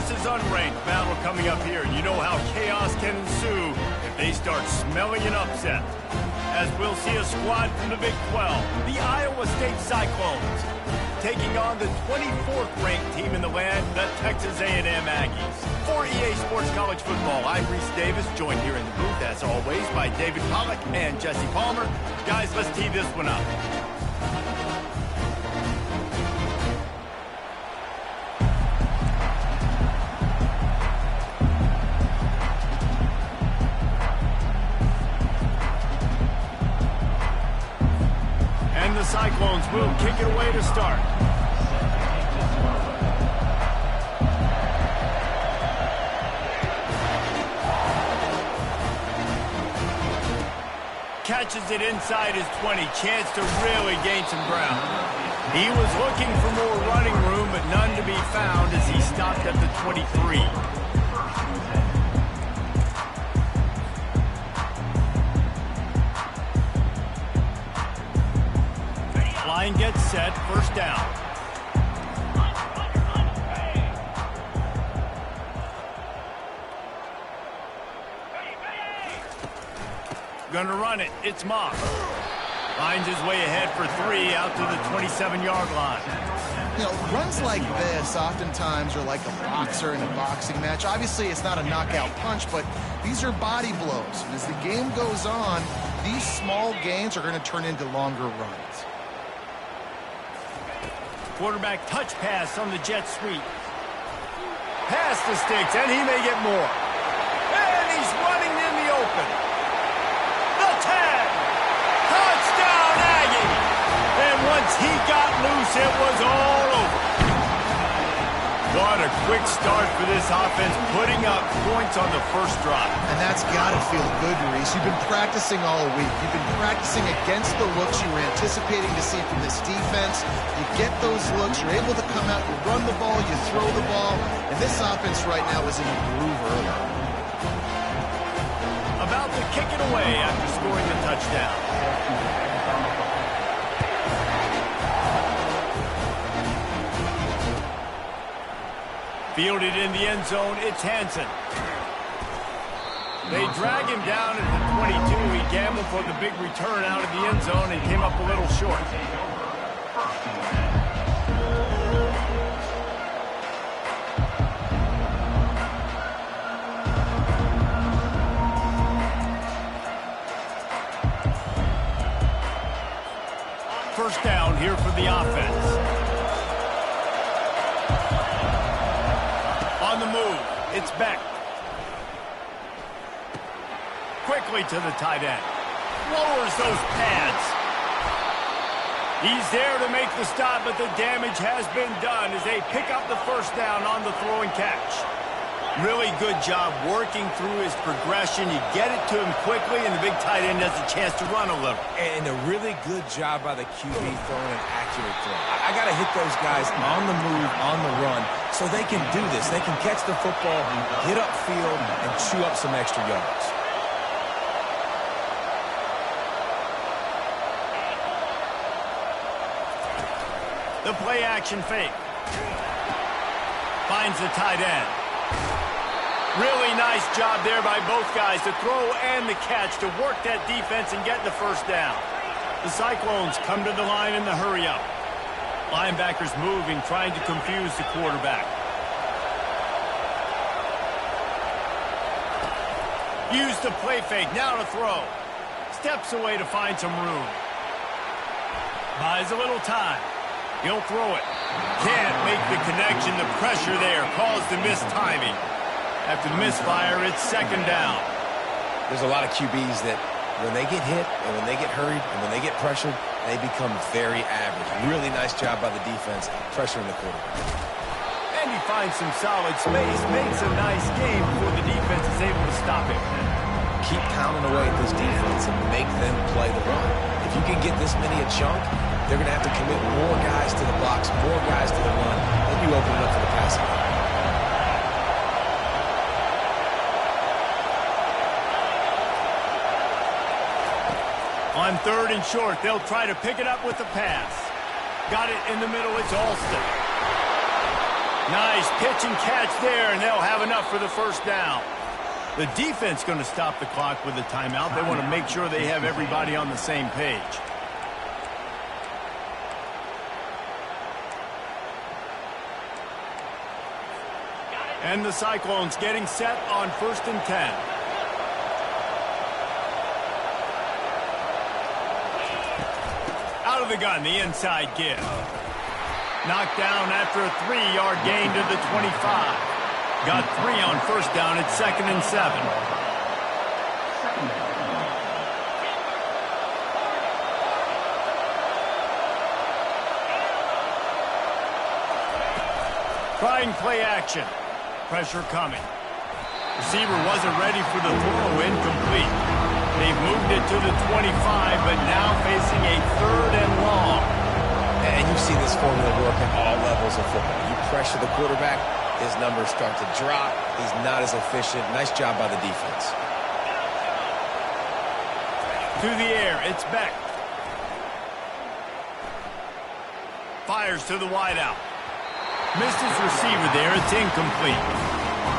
versus unranked battle coming up here. And you know how chaos can ensue if they start smelling an upset. As we'll see a squad from the Big 12, the Iowa State Cyclones, taking on the 24th ranked team in the land, the Texas A&M Aggies. For EA Sports College Football, I'm Reese Davis, joined here in the booth, as always, by David Pollack and Jesse Palmer. Guys, let's tee this one up. The Cyclones will kick it away to start. Catches it inside his 20. Chance to really gain some ground. He was looking for more running room, but none to be found as he stopped at the 23. Line gets set, first down. Gonna run it, it's Moss. Finds his way ahead for 3 out to the 27-yard line. You know, runs like this oftentimes are like a boxer in a boxing match. Obviously, it's not a knockout punch, but these are body blows. And as the game goes on, these small gains are going to turn into longer runs. Quarterback touch pass on the jet sweep. Pass to Sticks, and he may get more. And he's running in the open. The tag! Touchdown, Aggie! And once he got loose, it was all over. What a quick start for this offense, putting up points on the first drive. And that's got to feel good, Reese. You've been practicing all week. You've been practicing against the looks you were anticipating to see from this defense. You get those looks, you're able to come out, you run the ball, you throw the ball, and this offense right now is in a groove early. About to kick it away after scoring the touchdown. Fielded in the end zone, it's Hansen. They drag him down at the 22. He gambled for the big return out of the end zone and came up a little short. First down here for the offense. On the move, it's Beck. Quickly to the tight end. Lowers those pads. He's there to make the stop, but the damage has been done as they pick up the first down on the throw and catch. Really good job working through his progression. You get it to him quickly, and the big tight end has a chance to run a little. And a really good job by the QB throwing an accurate throw. I got to hit those guys on the move, on the run, so they can do this. They can catch the football, get upfield, and chew up some extra yards. The play action fake. Finds the tight end. Really nice job there by both guys to throw and the catch to work that defense and get the first down. The Cyclones come to the line in the hurry-up. Linebackers moving, trying to confuse the quarterback. Use the play fake, now to throw. Steps away to find some room. Buys a little time. He'll throw it. Can't make the connection. The pressure there caused the missed timing. After the misfire, it's second down. There's a lot of QBs that when they get hit and when they get hurried and when they get pressured, they become very average. Really nice job by the defense pressuring the quarterback. And he finds some solid space, makes a nice game before the defense is able to stop him. Keep pounding away at this defense and make them play the run. If you can get this many a chunk, they're going to have to commit more guys to the box, more guys to the run, then you open it up for the passing game. On third and short, they'll try to pick it up with the pass. Got it in the middle, it's Alston. Nice pitch and catch there, and they'll have enough for the first down. The defense going to stop the clock with a timeout. They want to make sure they have everybody on the same page. And the Cyclones getting set on 1st and 10. Out of the gun, the inside give. Knocked down after a 3-yard gain to the 25. Got 3 on 1st down at 2nd and 7. Trying play action. Pressure coming. Receiver wasn't ready for the throw, incomplete. They've moved it to the 25, but now facing a 3rd and long. And you see this formula work at all levels of football. You pressure the quarterback, his numbers start to drop. He's not as efficient. Nice job by the defense. To the air, it's Beck. Fires to the wideout. Missed his receiver there. It's incomplete.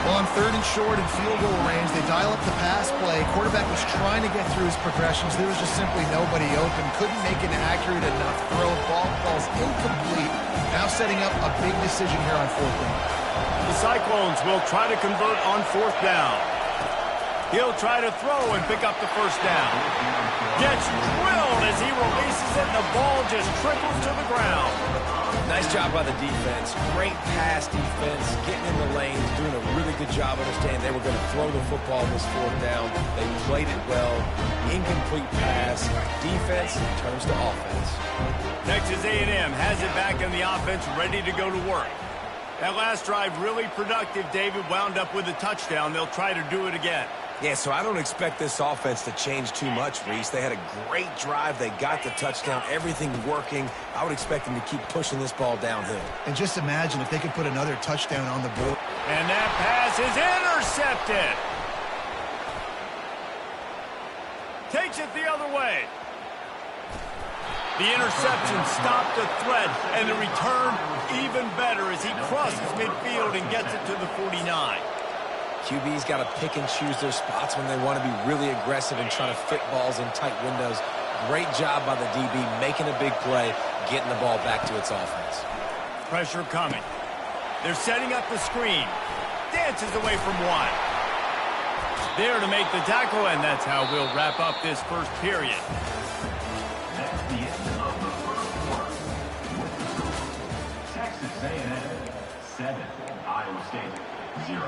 Well, on 3rd and short and field goal range, they dial up the pass play. Quarterback was trying to get through his progressions. There was just simply nobody open. Couldn't make an accurate enough throw. Ball falls incomplete. Now setting up a big decision here on 4th down. The Cyclones will try to convert on 4th down. He'll try to throw and pick up the 1st down. Gets drilled as he releases it, and the ball just trickles to the ground. Nice job by the defense. Great pass defense, getting in the lanes, doing a really good job understanding they were going to throw the football this 4th down. They played it well. Incomplete pass. Defense turns to offense. Texas A&M has it back in the offense, ready to go to work. That last drive really productive. David wound up with a touchdown. They'll try to do it again. Yeah, so I don't expect this offense to change too much, Reese. They had a great drive. They got the touchdown. Everything working. I would expect them to keep pushing this ball downhill. And just imagine if they could put another touchdown on the board. And that pass is intercepted. Takes it the other way. The interception stopped the threat, and the return even better as he crosses midfield and gets it to the 49. QB's got to pick and choose their spots when they want to be really aggressive and trying to fit balls in tight windows. Great job by the DB making a big play, getting the ball back to its offense. Pressure coming. They're setting up the screen. Dances away from one. There to make the tackle, and that's how we'll wrap up this first period. That's the end of the first quarter. Texas A&M 7, Iowa State 0.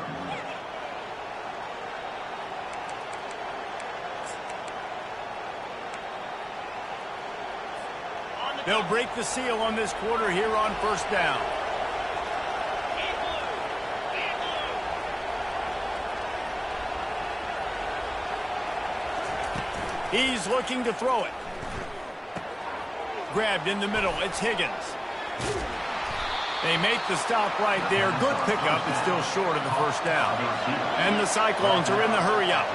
They'll break the seal on this quarter here on 1st down. He's looking to throw it. Grabbed in the middle. It's Higgins. They make the stop right there. Good pickup, but still short of the 1st down. And the Cyclones are in the hurry-up.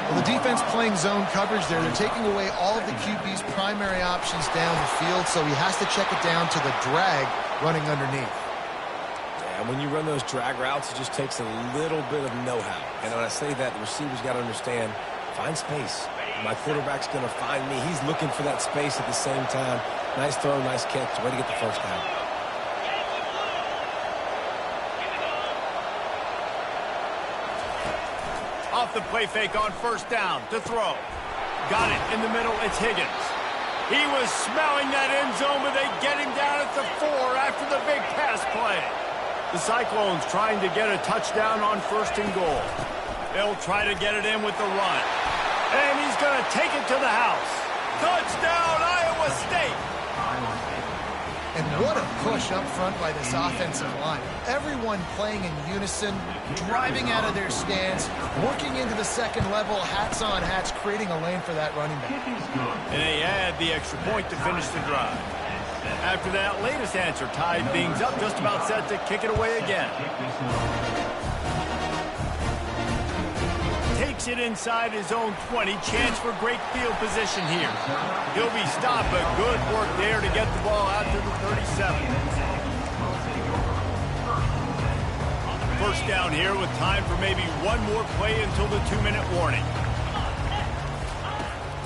Well, the defense playing zone coverage there. They're taking away all of the QB's primary options down the field, so he has to check it down to the drag running underneath. Yeah, and when you run those drag routes, it just takes a little bit of know-how. And when I say that, the receiver's got to understand, find space. My quarterback's going to find me. He's looking for that space at the same time. Nice throw, nice catch. Way to get the 1st down. Off the play fake on 1st down to throw. Got it in the middle. It's Higgins. He was smelling that end zone, but they get him down at the 4 after the big pass play. The Cyclones trying to get a touchdown on 1st and goal. They'll try to get it in with the run. And he's going to take it to the house. Touchdown, Iowa State. And what a push up front by this offensive line. Everyone playing in unison, driving out of their stance, working into the 2nd level, hats on hats, creating a lane for that running back. And they add the extra point to finish the drive. After that latest answer tied things up, just about set to kick it away again. Takes it inside his own 20. Chance for great field position here. He'll be stopped, but good work there to get the ball out to the 37. first down here with time for maybe one more play until the 2-minute warning.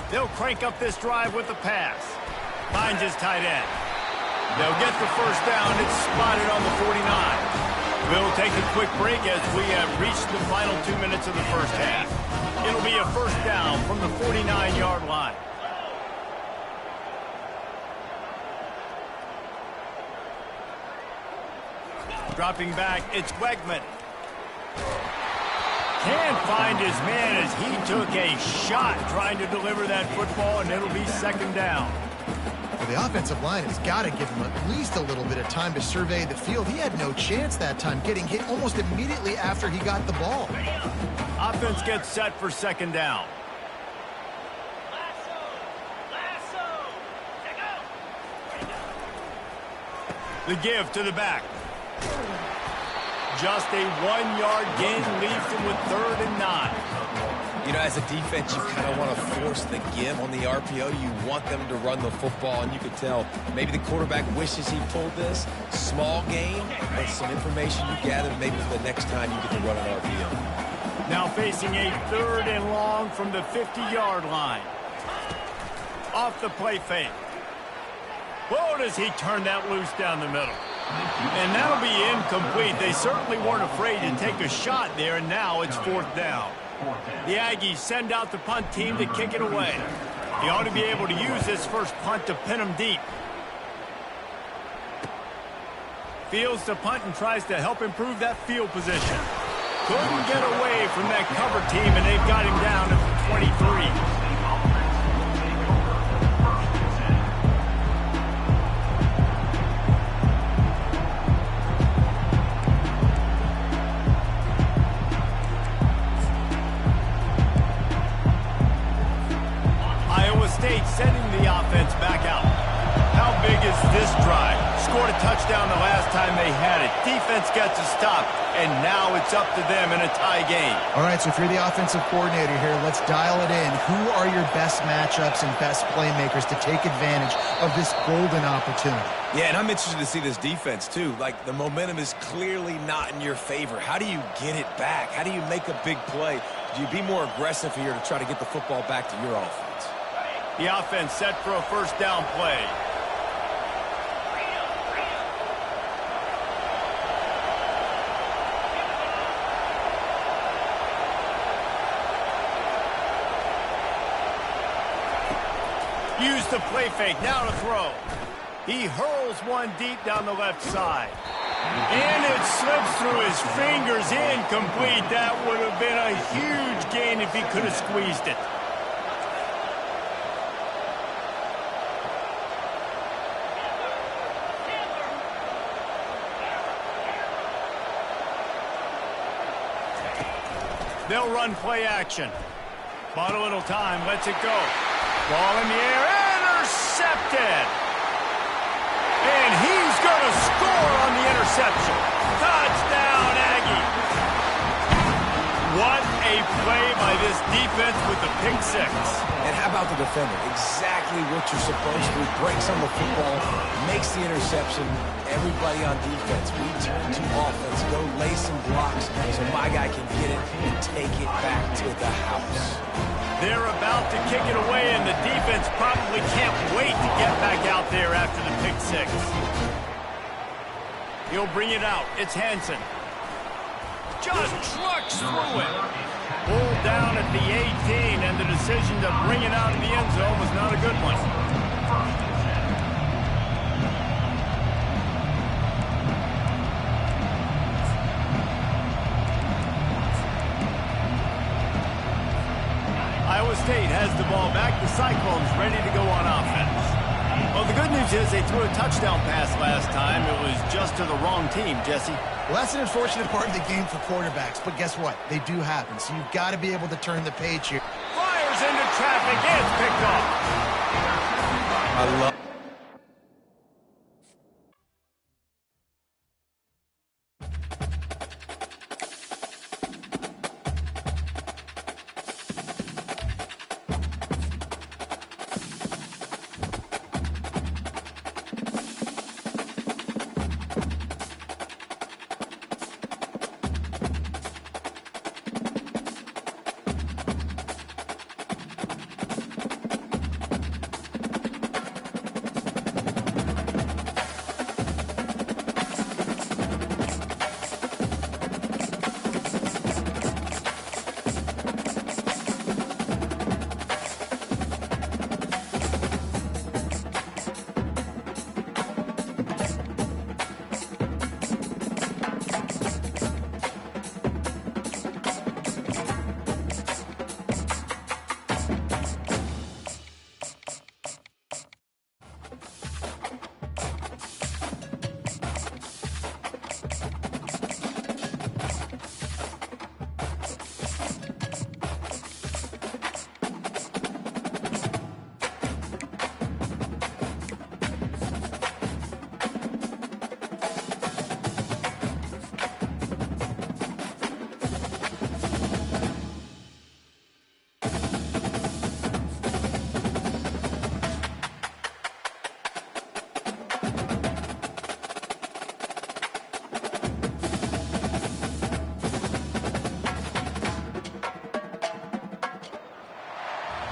They'll crank up this drive with the pass. Finds his tight end. They'll get the first down. It's spotted on the 49. We'll take a quick break as we have reached the final 2 minutes of the first half. It'll be a first down from the 49-yard line. Dropping back, it's Wegman. Can't find his man as he took a shot trying to deliver that football, and it'll be second down. Well, the offensive line has got to give him at least a little bit of time to survey the field. He had no chance that time, getting hit almost immediately after he got the ball. Offense gets set for second down. The give to the back. Just a 1-yard gain leaves him with 3rd and 9. You know, as a defense, you kind of want to force the give on the RPO. You want them to run the football, and you can tell maybe the quarterback wishes he pulled this. Small gain, but some information you gathered maybe for the next time you get to run an RPO. Now facing a 3rd and long from the 50-yard line. Off the play fake. Whoa, does he turn that loose down the middle. And that'll be incomplete. They certainly weren't afraid to take a shot there, and now it's 4th down. The Aggies send out the punt team to kick it away. He ought to be able to use this first punt to pin him deep. Fields the punt and tries to help improve that field position. Couldn't get away from that cover team, and they've got him down at the 23. State sending the offense back out. How big is this drive? Scored a touchdown the last time they had it. Defense gets a stop, and now it's up to them in a tie game. All right, so if you're the offensive coordinator here, let's dial it in. Who are your best matchups and best playmakers to take advantage of this golden opportunity? Yeah, and I'm interested to see this defense, too. Like, the momentum is clearly not in your favor. How do you get it back? How do you make a big play? Do you be more aggressive here to try to get the football back to your offense? The offense set for a first down play. Use the play fake, now to throw. He hurls one deep down the left side. And it slips through his fingers, incomplete. That would have been a huge gain if he could have squeezed it. They'll run play action. Bought a little time, lets it go. Ball in the air, intercepted. And he's going to score on the interception. Touchdown, Aggie. What a play by this defense with the pick six. And how about the defender? Exactly what you're supposed to do. Breaks on the football, makes the interception. Everybody on defense, we turn to offense. Go lay some blocks so my guy can get it and take it back to the house. They're about to kick it away, and the defense probably can't wait to get back out there after the pick six. He'll bring it out. It's Hansen. Just trucks through it. Pulled down at the 18, and the decision to bring it out of the end zone was not a good one. Iowa State has the ball back. The Cyclones ready to go on offense. Well, the good news is they threw a touchdown pass last time. It was just to the wrong team, Jesse. Well, that's an unfortunate part of the game for quarterbacks, but guess what? They do happen, so you've got to be able to turn the page here. Fires into traffic. It's picked off. I love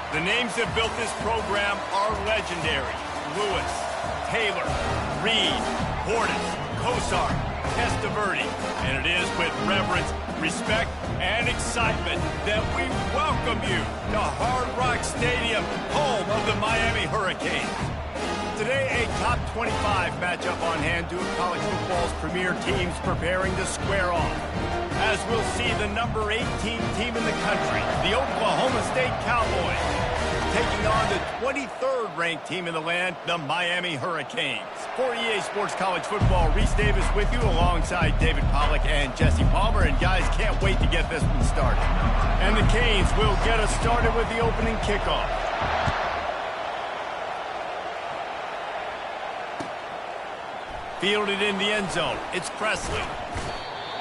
The names that built this program are legendary. Lewis, Taylor, Reed, Portis, Kosar, Testaverde. And it is with reverence, respect, and excitement that we welcome you to Hard Rock Stadium, home of the Miami Hurricanes. Today, a top 25 matchup on hand, two of college football's premier teams preparing to square off. As we'll see the number 18 team in the country, the Oklahoma State Cowboys, taking on the 23rd ranked team in the land, the Miami Hurricanes. For EA Sports College Football, Reese Davis with you alongside David Pollack and Jesse Palmer. And guys, can't wait to get this one started. And the Canes will get us started with the opening kickoff. Fielded in the end zone, it's Presley.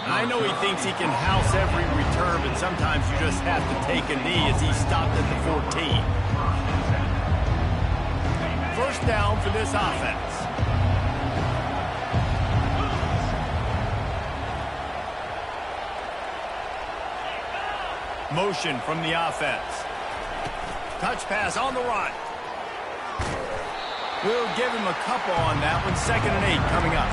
I know he thinks he can house every return, but sometimes you just have to take a knee as he stopped at the 14. First down for this offense. Motion from the offense. Touch pass on the run. We'll give him a couple on that one. 2nd and 8 coming up.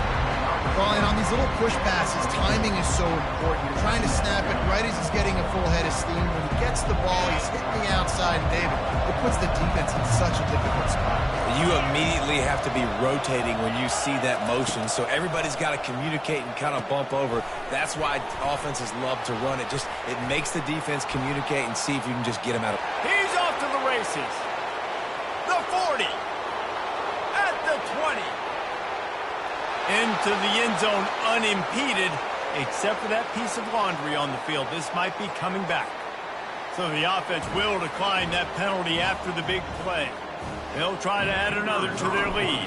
Well, and on these little push passes, timing is so important. You're trying to snap it right as he's getting a full head of steam. When he gets the ball, he's hitting the outside. And David, it puts the defense in such a difficult spot. You immediately have to be rotating when you see that motion, so everybody's got to communicate and kind of bump over. That's why offenses love to run it. It makes the defense communicate and see if you can just get him out of. He's off to the races. The 40. At the 20. Into the end zone unimpeded, except for that piece of laundry on the field. This might be coming back. So the offense will decline that penalty after the big play. They'll try to add another to their lead.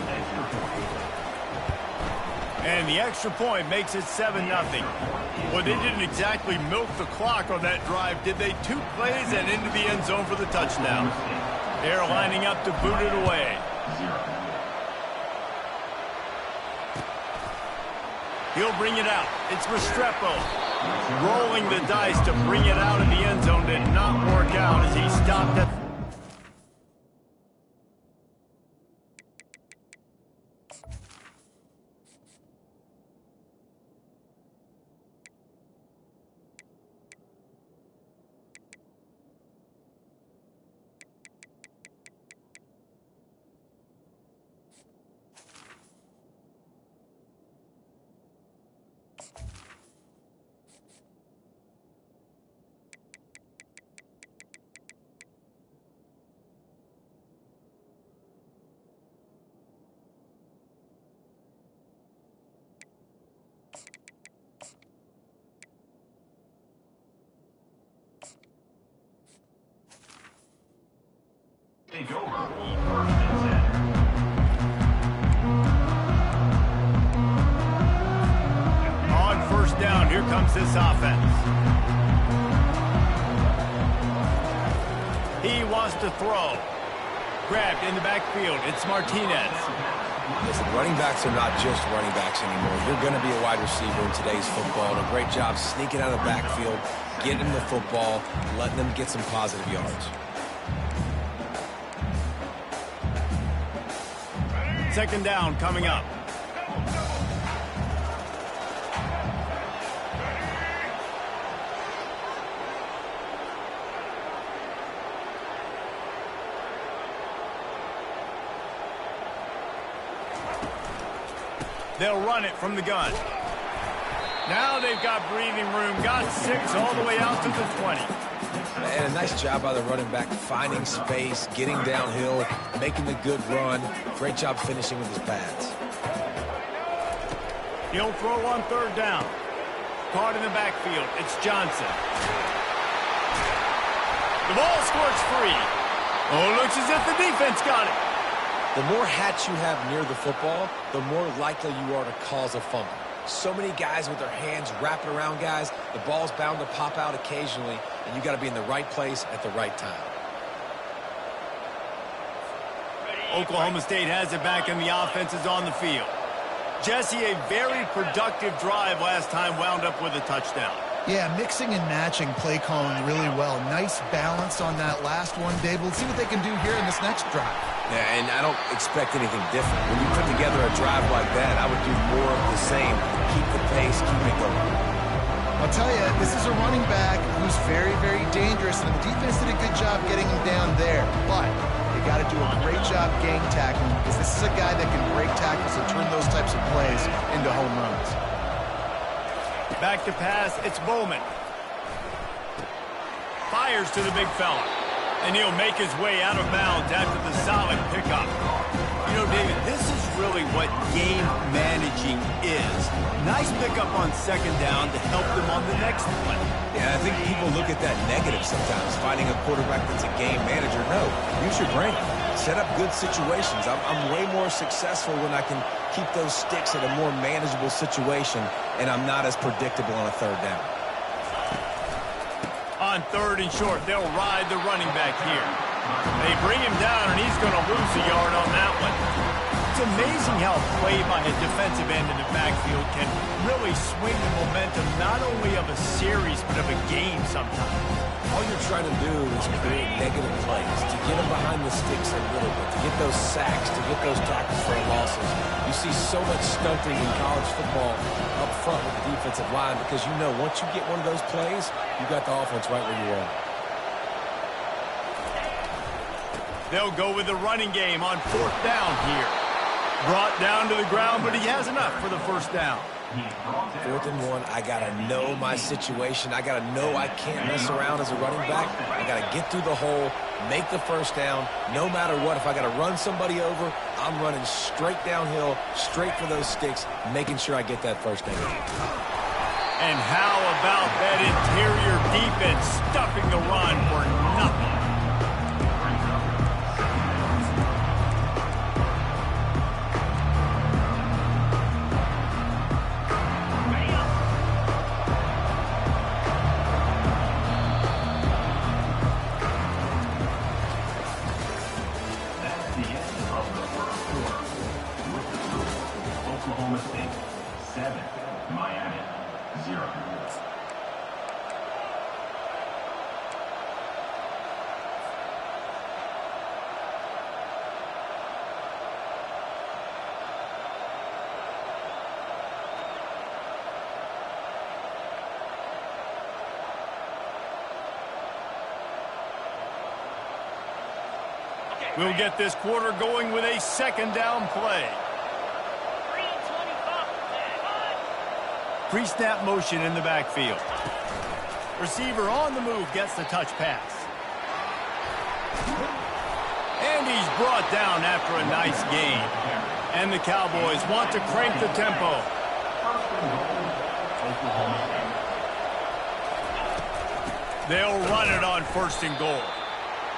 And the extra point makes it 7-0. Well, they didn't exactly milk the clock on that drive, did they? 2 plays and into the end zone for the touchdown. They're lining up to boot it away. He'll bring it out. It's Restrepo. Rolling the dice to bring it out in the end zone did not work out as he stopped at... Take over. 1st and 10. On 1st down, here comes this offense. He wants to throw. Grabbed in the backfield. It's Martinez. Listen, running backs are not just running backs anymore. You're going to be a wide receiver in today's football. And a great job sneaking out of the backfield, getting them the football, letting them get some positive yards. 2nd down coming up. They'll run it from the gun. Now they've got breathing room. Got 6 all the way out to the 20. And a nice job by the running back, finding space, getting downhill, making the good run. Great job finishing with his pads. He'll throw on 3rd down. Caught in the backfield. It's Johnson. The ball squirts free. Oh, looks as if the defense got it. The more hats you have near the football, the more likely you are to cause a fumble. So many guys with their hands wrapping around guys, the ball's bound to pop out occasionally, and you got to be in the right place at the right time. Oklahoma State has it back, and the offense is on the field. Jesse, a very productive drive last time wound up with a touchdown. Yeah, mixing and matching play calling really well. Nice balance on that last one, Dave. We'll see what they can do here in this next drive. Yeah, and I don't expect anything different. When you put together a drive like that, I would do more of the same. Keep the pace, keep it going. I'll tell you, this is a running back who's very, very dangerous, and the defense did a good job getting him down there. But they got to do a great job gang tackling, because this is a guy that can break tackles and turn those types of plays into home runs. Back to pass, it's Bowman. Fires to the big fella. And he'll make his way out of bounds after the solid pickup. You know, David, this is really what game managing is. Nice pickup on second down to help them on the next play. Yeah, I think people look at that negative sometimes, finding a quarterback that's a game manager. No, use your brain. Set up good situations. I'm way more successful when I can keep those sticks at a more manageable situation, and I'm not as predictable on a third down. On third and short, they'll ride the running back here. They bring him down, and he's going to lose a yard on that one. It's amazing how a play by a defensive end in the backfield can really swing the momentum not only of a series, but of a game sometimes. All you're trying to do is create negative plays, to get them behind the sticks a little bit, to get those sacks, to get those tackles for losses. You see so much stunting in college football up front with the defensive line because you know once you get one of those plays, you got the offense right where you are. They'll go with the running game on fourth down here. Brought down to the ground, but he has enough for the first down. 4th and 1, I got to know my situation. I got to know I can't mess around as a running back. I got to get through the hole, make the first down. No matter what, if I got to run somebody over, I'm running straight downhill, straight for those sticks, making sure I get that first down. And how about that interior defense stuffing the run for nothing? Oklahoma State 7, Miami 0. We'll get this quarter going with a second down play. Pre-snap motion in the backfield. Receiver on the move gets the touch pass. And he's brought down after a nice gain. And the Cowboys want to crank the tempo. They'll run it on 1st and goal.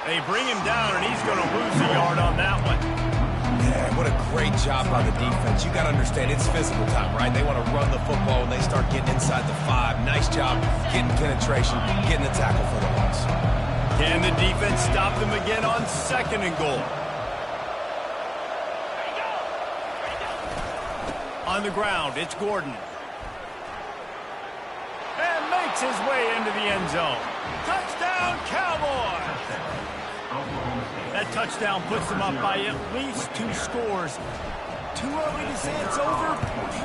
They bring him down, and he's going to lose a yard on that one. Yeah, what a great job by the defense. You got to understand, it's physical time, right? They want to run the football when they start getting inside the 5. Nice job getting penetration, getting the tackle for the loss. Can the defense stop them again on 2nd and goal? On the ground, it's Gordon. And makes his way into the end zone. Touchdown, Cowboys! That touchdown puts them up by at least 2 scores. Too early to say it's over?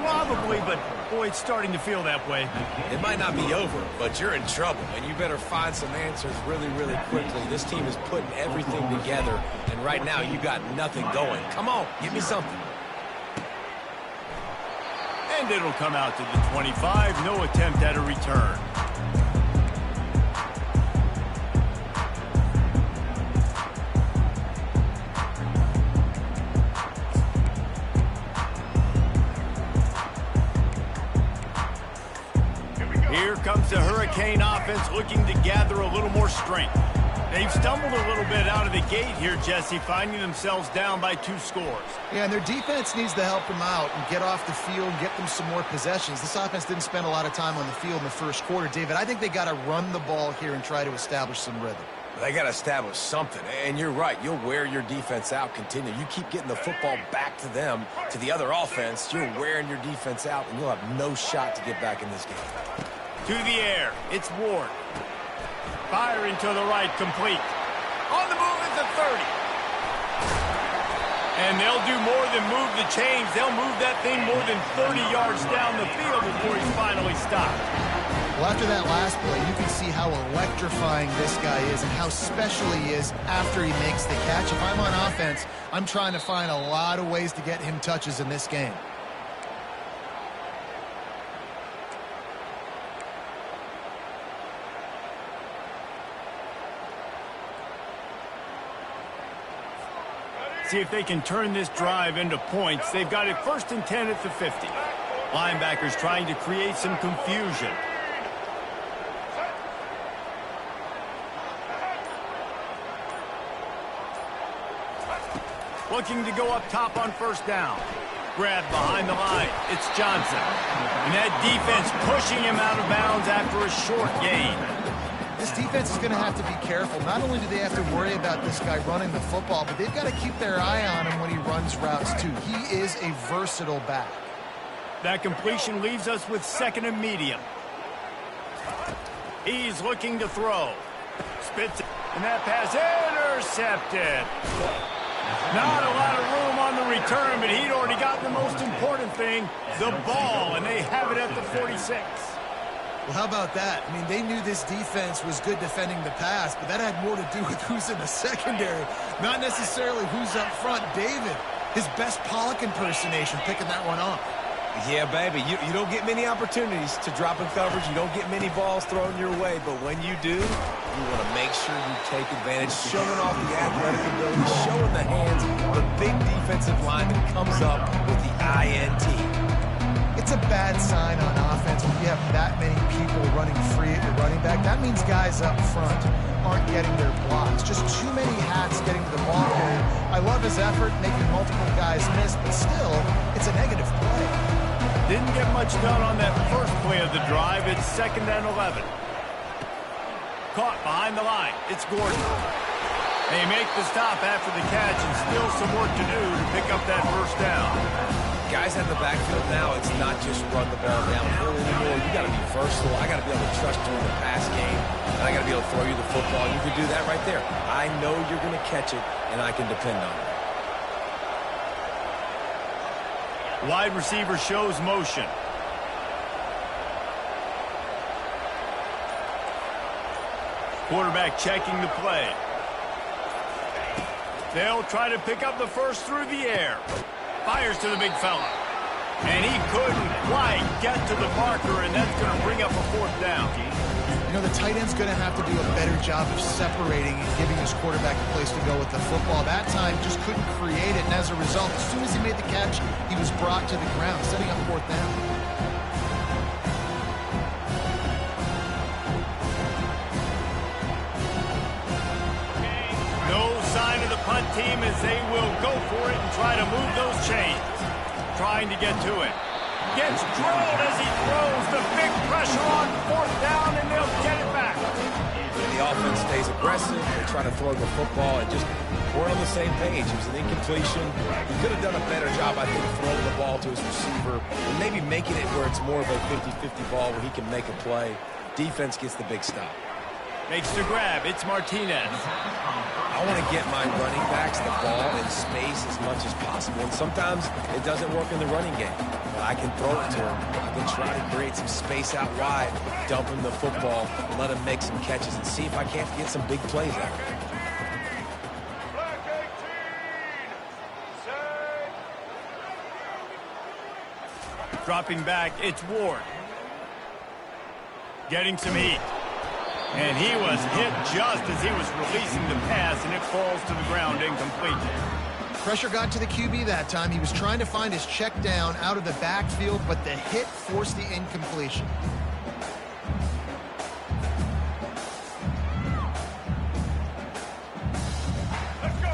Probably, but boy, it's starting to feel that way. It might not be over, but you're in trouble, and you better find some answers really, really quickly. This team is putting everything together, and right now you got nothing going. Come on, give me something. And it'll come out to the 25. No attempt at a return. Here comes the Hurricane offense looking to gather a little more strength. They've stumbled a little bit out of the gate here, Jesse, finding themselves down by 2 scores. Yeah, and their defense needs to help them out and get off the field, get them some more possessions. This offense didn't spend a lot of time on the field in the first quarter. David, I think they got to run the ball here and try to establish some rhythm. They got to establish something, and you're right. You'll wear your defense out, continue. You keep getting the football back to them, to the other offense, you're wearing your defense out, and you'll have no shot to get back in this game. To the air, it's Ward. Firing to the right, complete. On the move at the 30. And they'll do more than move the chains. They'll move that thing more than 30 yards down the field before he's finally stopped. Well, after that last play, you can see how electrifying this guy is and how special he is after he makes the catch. If I'm on offense, I'm trying to find a lot of ways to get him touches in this game. See if they can turn this drive into points. They've got it 1st and 10 at the 50. Linebackers trying to create some confusion. Looking to go up top on 1st down. Grab behind the line. It's Johnson. And that defense pushing him out of bounds after a short gain. This defense is going to have to be careful. Not only do they have to worry about this guy running the football, but they've got to keep their eye on him when he runs routes too. He is a versatile back. That completion leaves us with 2nd and medium. He's looking to throw. Spits it. And that pass intercepted. Not a lot of room on the return, but he'd already got the most important thing, the ball, and they have it at the 46. Well, how about that? I mean, they knew this defense was good defending the pass, but that had more to do with who's in the secondary, not necessarily who's up front. David, his best Pollock impersonation, picking that one off. Yeah, baby, you don't get many opportunities to drop in coverage. You don't get many balls thrown your way, but when you do, you want to make sure you take advantage, showing off the athletic ability, showing the hands, the big defensive line that comes up with the INT. It's a bad sign on offense when you have that many people running free at your running back. That means guys up front aren't getting their blocks. Just too many hats getting to the ball carrier. I love his effort, making multiple guys miss, but still, it's a negative play. Didn't get much done on that first play of the drive. It's 2nd and 11. Caught behind the line. It's Gordon. They make the stop after the catch and still some work to do to pick up that 1st down. Guys at the backfield now, it's not just run the ball downhill anymore. You got to be versatile. I got to be able to trust you in the pass game, and I got to be able to throw you the football. You can do that right there. I know you're going to catch it, and I can depend on it. Wide receiver shows motion. Quarterback checking the play. They'll try to pick up the 1st through the air. Fires to the big fella. And he couldn't quite get to the marker, and that's going to bring up a 4th down. You know, the tight end's going to have to do a better job of separating and giving his quarterback a place to go with the football. That time just couldn't create it, and as a result, as soon as he made the catch, he was brought to the ground, setting up 4th down. No sign of the punt team as they will go for it and try to move those chains. Trying to get to it. Gets drilled as he throws. The big pressure on 4th down, and they'll get it back. The offense stays aggressive. They try to throw the football, and just we're on the same page. It was an incompletion. He could have done a better job, I think, throwing the ball to his receiver and maybe making it where it's more of a 50-50 ball where he can make a play. Defense gets the big stop. Makes the grab. It's Martinez. I want to get my running backs the ball in space as much as possible. And sometimes it doesn't work in the running game. But I can throw it to him. I can try to create some space out wide, dump him the football, let him make some catches, and see if I can't get some big plays out of it. Dropping back, it's Ward. Getting some heat. And he was hit just as he was releasing the pass, and it falls to the ground incomplete. Pressure got to the QB that time. He was trying to find his check down out of the backfield, but the hit forced the incompletion.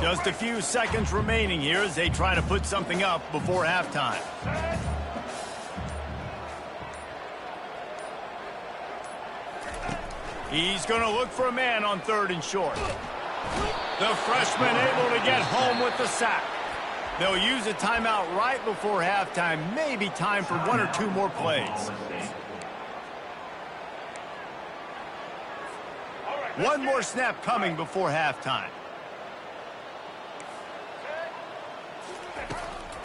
Just a few seconds remaining here as they try to put something up before halftime. He's going to look for a man on 3rd and short. The freshman able to get home with the sack. They'll use a timeout right before halftime. Maybe time for 1 or 2 more plays. One more snap coming before halftime.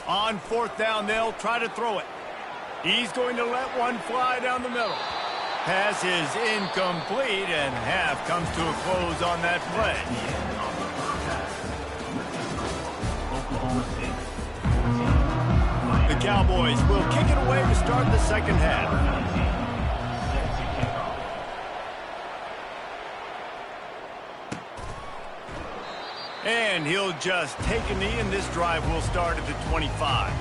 On fourth down, they'll try to throw it. He's going to let one fly down the middle. Pass is incomplete, and half comes to a close on that play. The Cowboys will kick it away to start the second half. And he'll just take a knee, and this drive will start at the 25.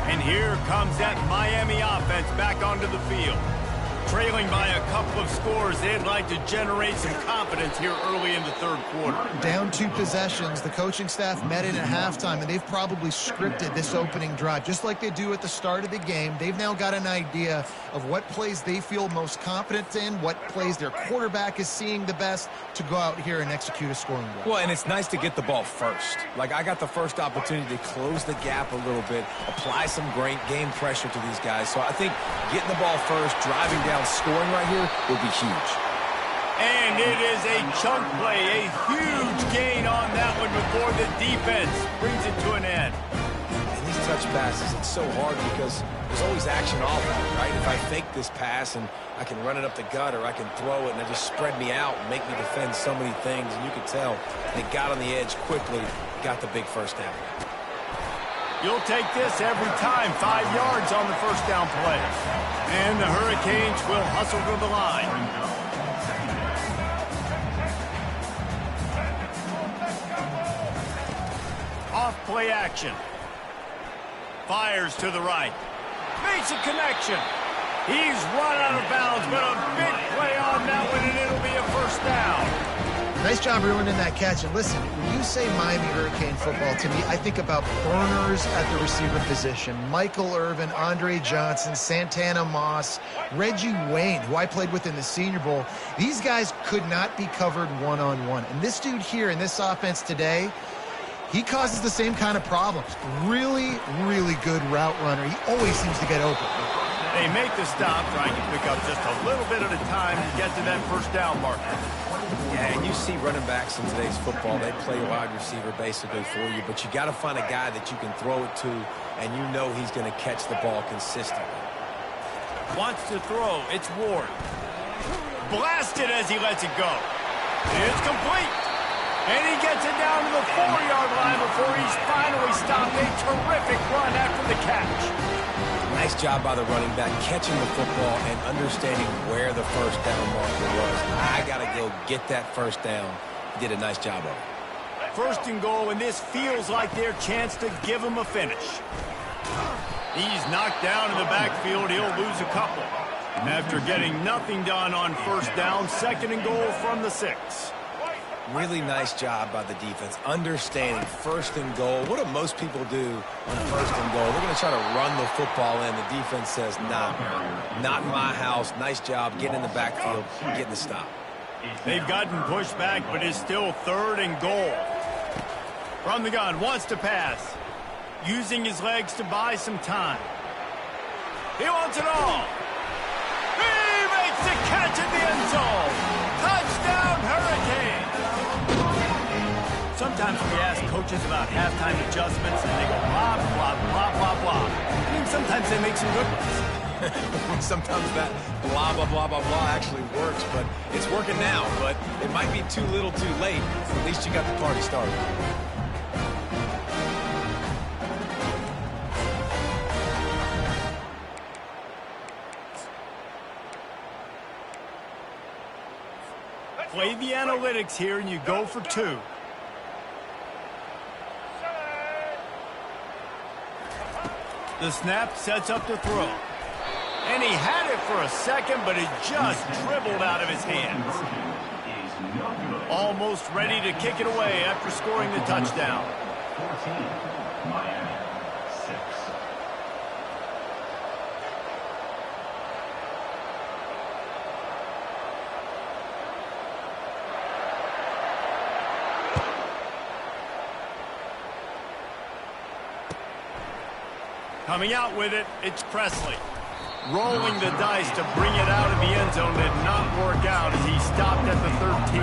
And here comes that Miami offense back onto the field. Trailing by a couple of scores, they'd like to generate some confidence here early in the third quarter. Down 2 possessions, the coaching staff met in at halftime, and they've probably scripted this opening drive. Just like they do at the start of the game, they've now got an idea of what plays they feel most confident in, what plays their quarterback is seeing the best to go out here and execute a scoring drive. Well, and it's nice to get the ball first. Like, I got the first opportunity to close the gap a little bit, apply some great game pressure to these guys. So I think getting the ball first, driving down, scoring right here would be huge. And it is a chunk play, a huge gain on that one before the defense brings it to an end. And these touch passes, it's so hard because there's always action off of it, right? If I fake this pass and I can run it up the gut, or I can throw it and it just spread me out and make me defend so many things, and you can tell they got on the edge quickly, got the big first down. You'll take this every time. 5 yards on the first down play. And the Hurricanes will hustle to the line. Off play action. Fires to the right. Makes a connection. He's run out of bounds, but a big play on that one, and it'll be a first down. Nice job ruining that catch. And listen, when you say Miami Hurricane football, to me, I think about burners at the receiver position. Michael Irvin, Andre Johnson, Santana Moss, Reggie Wayne, who I played with in the Senior Bowl. These guys could not be covered one-on-one. And this dude here in this offense today, he causes the same kind of problems. Really, really good route runner. He always seems to get open. They make the stop, trying to pick up just a little bit at a time to get to that first down marker. Yeah, and you see running backs in today's football, they play wide receiver basically for you, but you got to find a guy that you can throw it to, and you know he's going to catch the ball consistently. Wants to throw. It's Ward. Blasted as he lets it go. It's complete. And he gets it down to the 4-yard line before he's finally stopped. A terrific run after the catch. Nice job by the running back, catching the football and understanding where the first down marker was. I got to go get that first down. He did a nice job of it. First and goal, and this feels like their chance to give him a finish. He's knocked down in the backfield. He'll lose a couple. After getting nothing done on first down, second and goal from the 6. Really nice job by the defense, understanding first and goal. What do most people do on first and goal? They're going to try to run the football in. The defense says, nah, not my house. Nice job getting in the backfield, getting the stop. They've gotten pushed back, but it's still third and goal. From the gun, wants to pass. Using his legs to buy some time. He wants it all. He makes the catch in the end zone. Touchdown, Hurricane. Sometimes we ask coaches about halftime adjustments, and they go blah, blah, blah, blah, blah. I mean, sometimes they make some good ones. Sometimes that blah, blah, blah, blah, blah actually works, but it's working now. But it might be too little too late. At least you got the party started. Play the analytics here, and you go for 2. The snap sets up the throw. And he had it for a second, but it just dribbled out of his hands. Almost ready to kick it away after scoring the touchdown. 14, Miami, 6. Coming out with it, it's Presley. Rolling the dice to bring it out of the end zone did not work out as he stopped at the 13.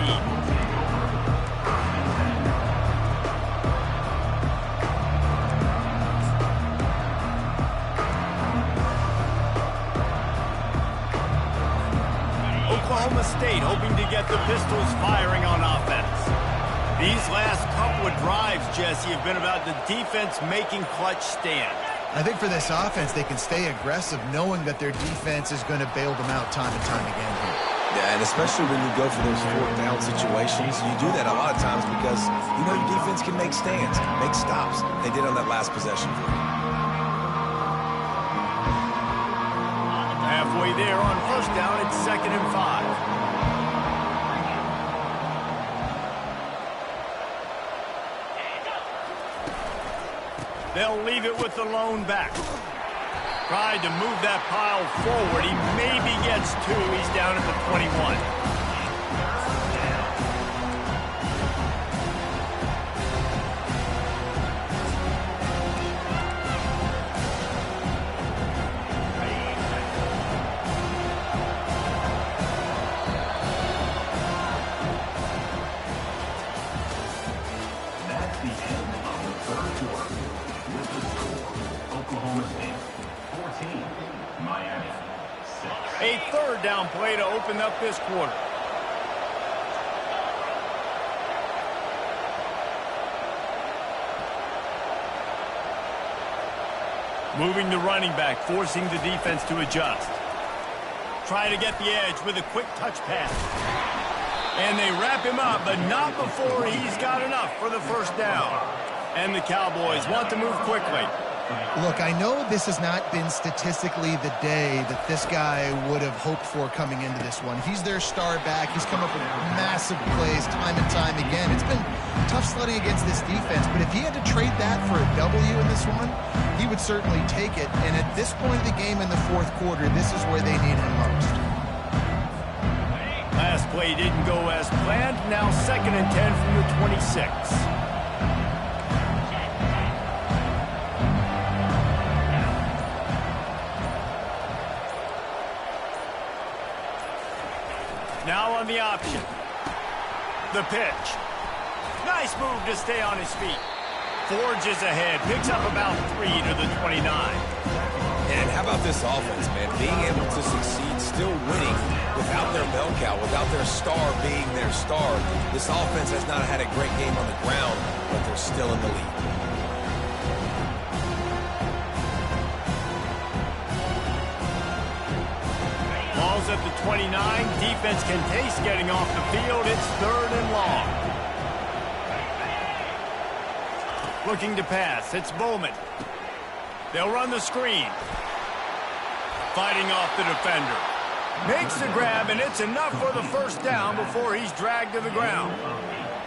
Oklahoma State hoping to get the Pistols firing on offense. These last couple of drives, Jesse, have been about the defense making clutch stands. I think for this offense, they can stay aggressive knowing that their defense is going to bail them out time and time again here. Yeah, and especially when you go for those fourth down situations, you do that a lot of times because you know your defense can make stands, make stops. They did on that last possession for you. Halfway there on first down, it's 2nd and 5. They'll leave it with the lone back. Tried to move that pile forward. He maybe gets 2. He's down at the 21. A 3rd down play to open up this quarter. Moving the running back, forcing the defense to adjust. Try to get the edge with a quick touch pass. And they wrap him up, but not before he's got enough for the first down. And the Cowboys want to move quickly. Look, I know this has not been statistically the day that this guy would have hoped for coming into this one. He's their star back. He's come up with massive plays time and time again. It's been tough sledding against this defense, but if he had to trade that for a W in this one, he would certainly take it. And at this point of the game in the 4th quarter, this is where they need him most. Last play didn't go as planned. Now 2nd and 10 from the 26. Now on the option. The pitch. Nice move to stay on his feet. Forges ahead. Picks up about 3 to the 29. And how about this offense, man? Being able to succeed, still winning without their bell cow, without their star being their star. This offense has not had a great game on the ground, but they're still in the lead. Ball's at the 29. Defense can taste getting off the field. It's 3rd and long. Looking to pass. It's Bowman. They'll run the screen. Fighting off the defender. Makes the grab, and it's enough for the first down before he's dragged to the ground.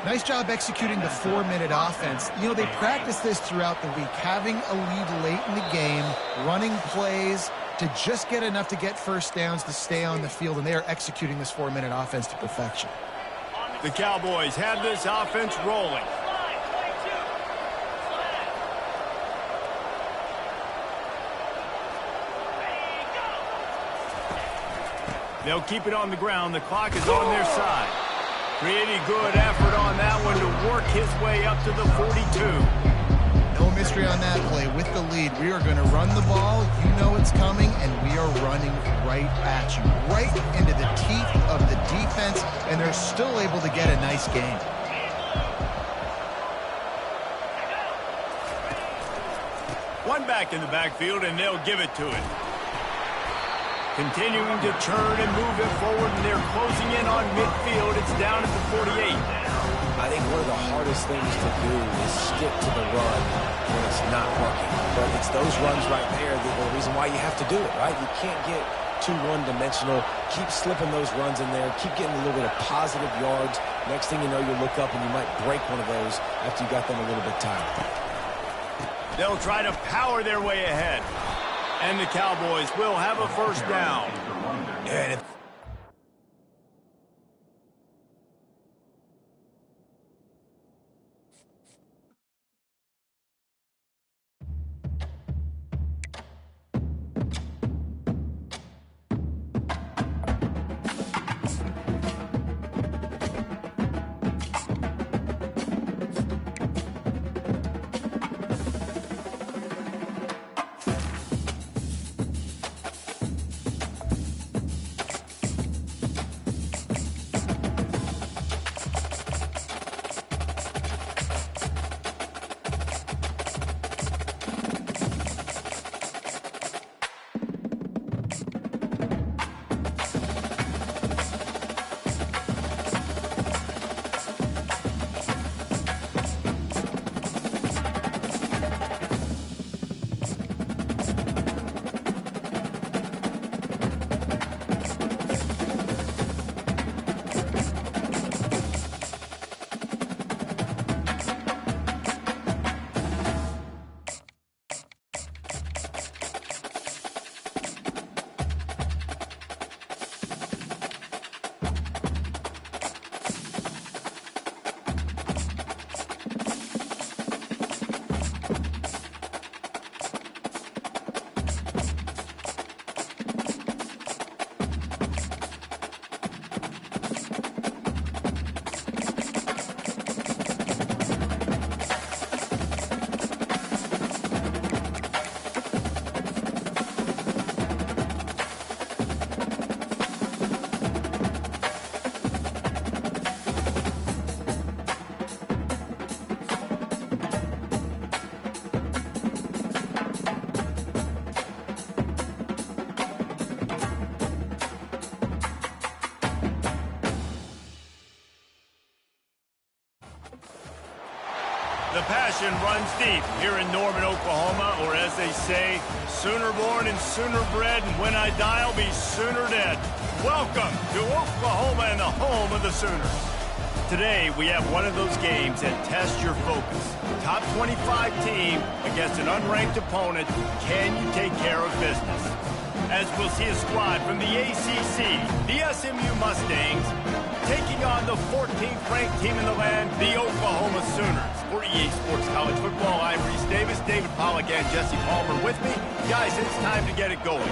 Nice job executing the 4-minute offense. You know, they practice this throughout the week, having a lead late in the game, running plays to just get enough to get first downs to stay on the field, and they are executing this 4-minute offense to perfection. The Cowboys have this offense rolling. They'll keep it on the ground. The clock is on their side. Pretty good effort on that one to work his way up to the 42. No mystery on that play. With the lead, we are going to run the ball. You know it's coming, and we are running right at you, right into the teeth of the defense, and they're still able to get a nice game. One back in the backfield, and they'll give it to it. Continuing to turn and move it forward, and they're closing in on midfield. It's down at the 48. I think one of the hardest things to do is stick to the run when it's not working. But it's those runs right there that are the reason why you have to do it, right? You can't get too one-dimensional. Keep slipping those runs in there. Keep getting a little bit of positive yards. Next thing you know, you look up and you might break one of those after you got them a little bit tired. They'll try to power their way ahead. And the Cowboys will have a first down. Yeah, The passion runs deep here in Norman, Oklahoma, or as they say, sooner born and sooner bred, and when I die, I'll be sooner dead. Welcome to Oklahoma and the home of the Sooners. Today, we have one of those games that tests your focus. Top 25 team against an unranked opponent. Can you take care of business? As we'll see a squad from the ACC, the SMU Mustangs, taking on the 14th ranked team in the land, the Oklahoma Sooners. For EA Sports College Football, I'm Reese Davis, David Pollack, and Jesse Palmer with me. Guys, it's time to get it going.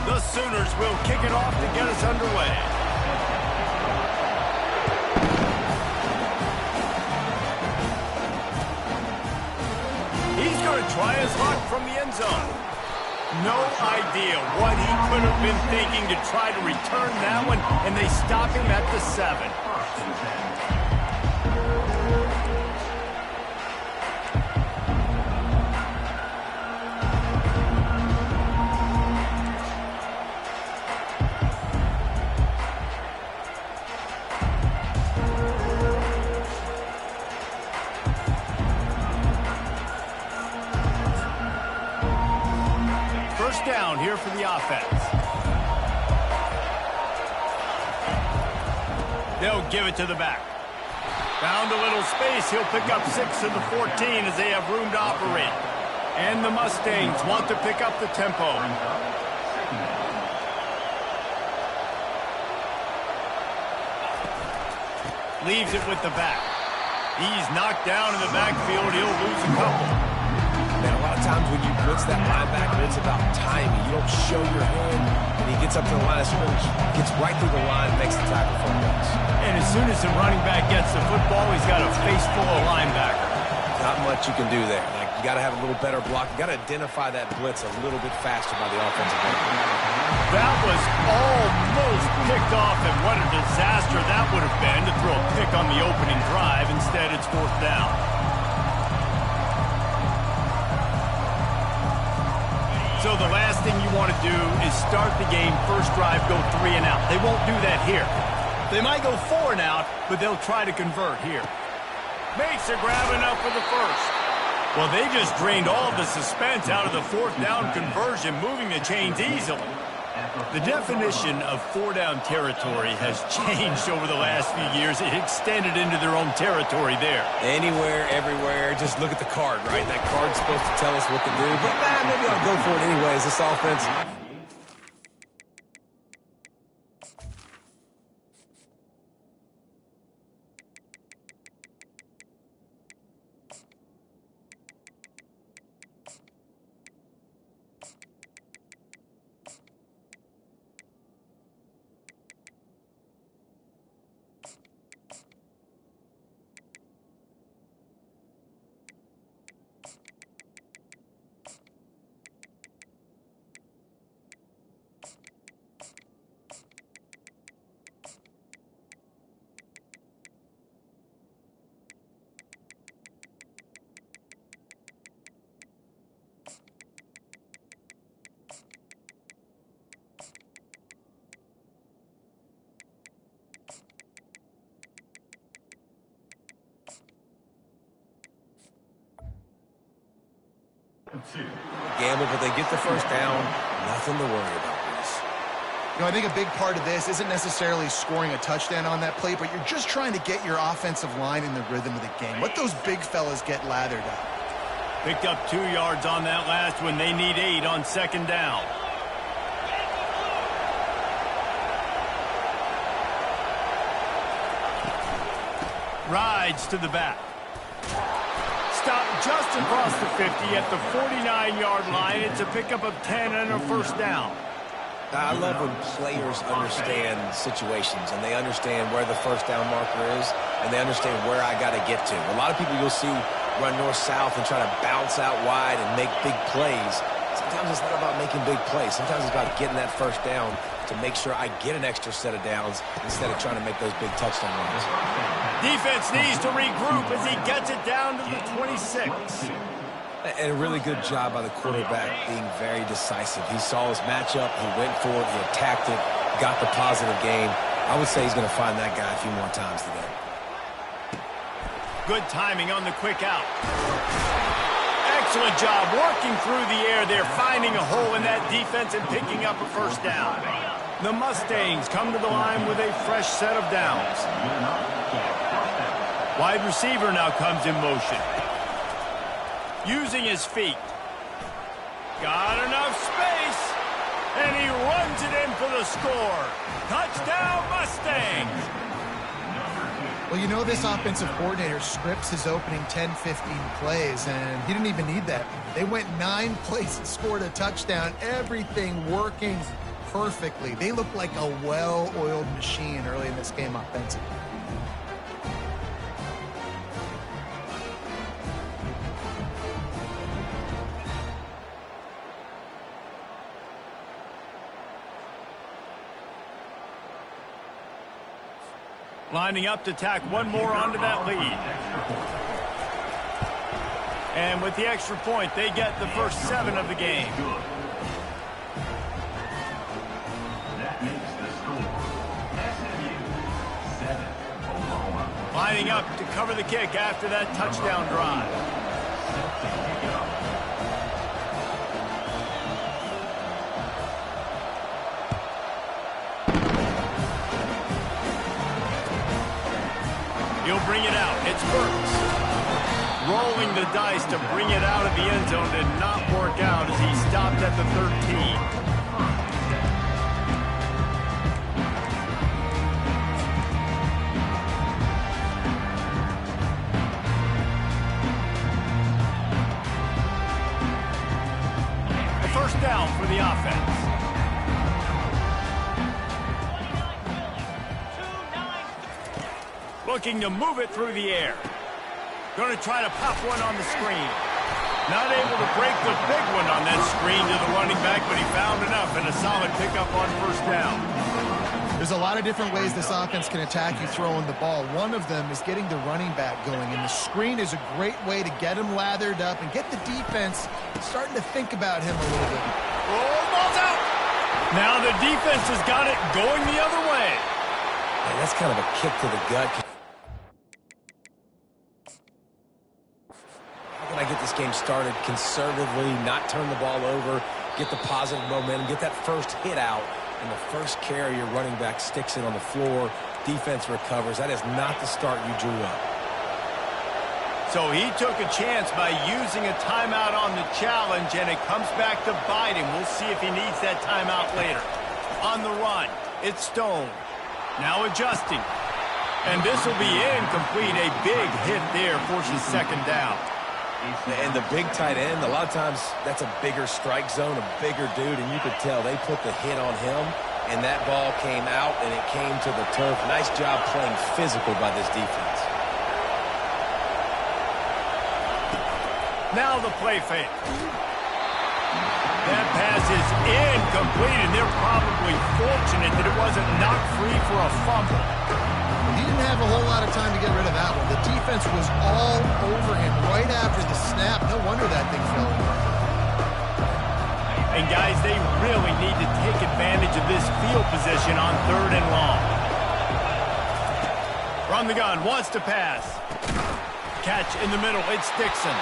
The Sooners will kick it off to get us underway. He's going to try his luck from the end zone. No idea what he could have been thinking to try to return that one, and they stop him at the 7. First down here for the offense. They'll give it to the back. Found a little space. He'll pick up 6 of the 14 as they have room to operate. And the Mustangs want to pick up the tempo. Leaves it with the back. He's knocked down in the backfield. He'll lose a couple. Man, a lot of times when you blitz that linebacker, it's about timing. You don't show your hand, and he gets up to the line of scrimmage, gets right through the line, makes the tackle for a loss. And as soon as the running back gets the football, he's got a face full of linebacker. Not much you can do there. Like, you got to have a little better block. You got to identify that blitz a little bit faster by the offensive line. That was almost picked off, and what a disaster that would have been to throw a pick on the opening drive. Instead, it's 4th down. So the last thing you want to do is start the game, first drive, go 3 and out. They won't do that here. They might go 4 and out, but they'll try to convert here. Makes a grab enough for the first. Well, they just drained all the suspense out of the 4th down conversion, moving the chains easily. The definition of 4-down territory has changed over the last few years. It extended into their own territory there. Anywhere, everywhere, just look at the card, right? That card's supposed to tell us what to do, but maybe I'll go for it anyways. This offense... Gamble, but they get the first down. Nothing to worry about, Reese. You know, I think a big part of this isn't necessarily scoring a touchdown on that play, but you're just trying to get your offensive line in the rhythm of the game. Let those big fellas get lathered up. Picked up 2 yards on that last one. They need 8 on 2nd down. Rides to the back. Stopped just across the 50 at the 49-yard line. It's a pickup of 10 and a first down. I love when players understand situations and they understand where the first down marker is and they understand where I got to get to. A lot of people you'll see run north-south and try to bounce out wide and make big plays. Sometimes it's not about making making big plays. Sometimes it's about getting that first down to make sure I get an extra set of downs instead of trying to make those big touchdown runs. Defense needs to regroup as he gets it down to the 26. And a really good job by the quarterback being very decisive. He saw his matchup, he went for it, he attacked it, got the positive gain. I would say he's going to find that guy a few more times today. Good timing on the quick out. Excellent job working through the air there, finding a hole in that defense and picking up a first down. The Mustangs come to the line with a fresh set of downs. Wide receiver now comes in motion. Using his feet. Got enough space. And he runs it in for the score. Touchdown, Mustangs. Well, you know this offensive coordinator scripts his opening 10, 15 plays, and he didn't even need that. They went 9 plays and scored a touchdown. Everything working perfectly. They look like a well-oiled machine early in this game offensively. Lining up to tack one more onto that lead. And with the extra point, they get the first 7 of the game. That makes the score SMU 7, Oklahoma. Lining up to cover the kick after that touchdown drive. Set to kick off. He'll bring it out. It's Burks. Rolling the dice to bring it out of the end zone did not work out as he stopped at the 13. A first down for the offense. Looking to move it through the air. Going to try to pop one on the screen. Not able to break the big one on that screen to the running back, but he found enough and a solid pickup on first down. There's a lot of different ways this offense can attack you throwing the ball. One of them is getting the running back going, and the screen is a great way to get him lathered up and get the defense starting to think about him a little bit. Oh, ball's out! Now the defense has got it going the other way. Man, that's kind of a kick to the gut. I get this game started conservatively, not turn the ball over, get the positive momentum, get that first hit out, and the first carry your running back sticks it on the floor, defense recovers. That is not the start you drew up. So he took a chance by using a timeout on the challenge, and it comes back to bite him. We'll see if he needs that timeout later. On the run, it's Stone. Now adjusting. And this will be incomplete. A big hit there forces second down. And the big tight end, a lot of times that's a bigger strike zone, a bigger dude, and you could tell they put the hit on him, and that ball came out, and it came to the turf. Nice job playing physical by this defense. Now the play fake. That pass is incomplete, and they're probably fortunate that it wasn't knocked free for a fumble. He didn't have a whole lot of time to get rid of that one. The defense was all over him right after the snap. No wonder that thing fell. And guys, they really need to take advantage of this field position on 3rd and long. From the gun, wants to pass. Catch in the middle, it's Dixon.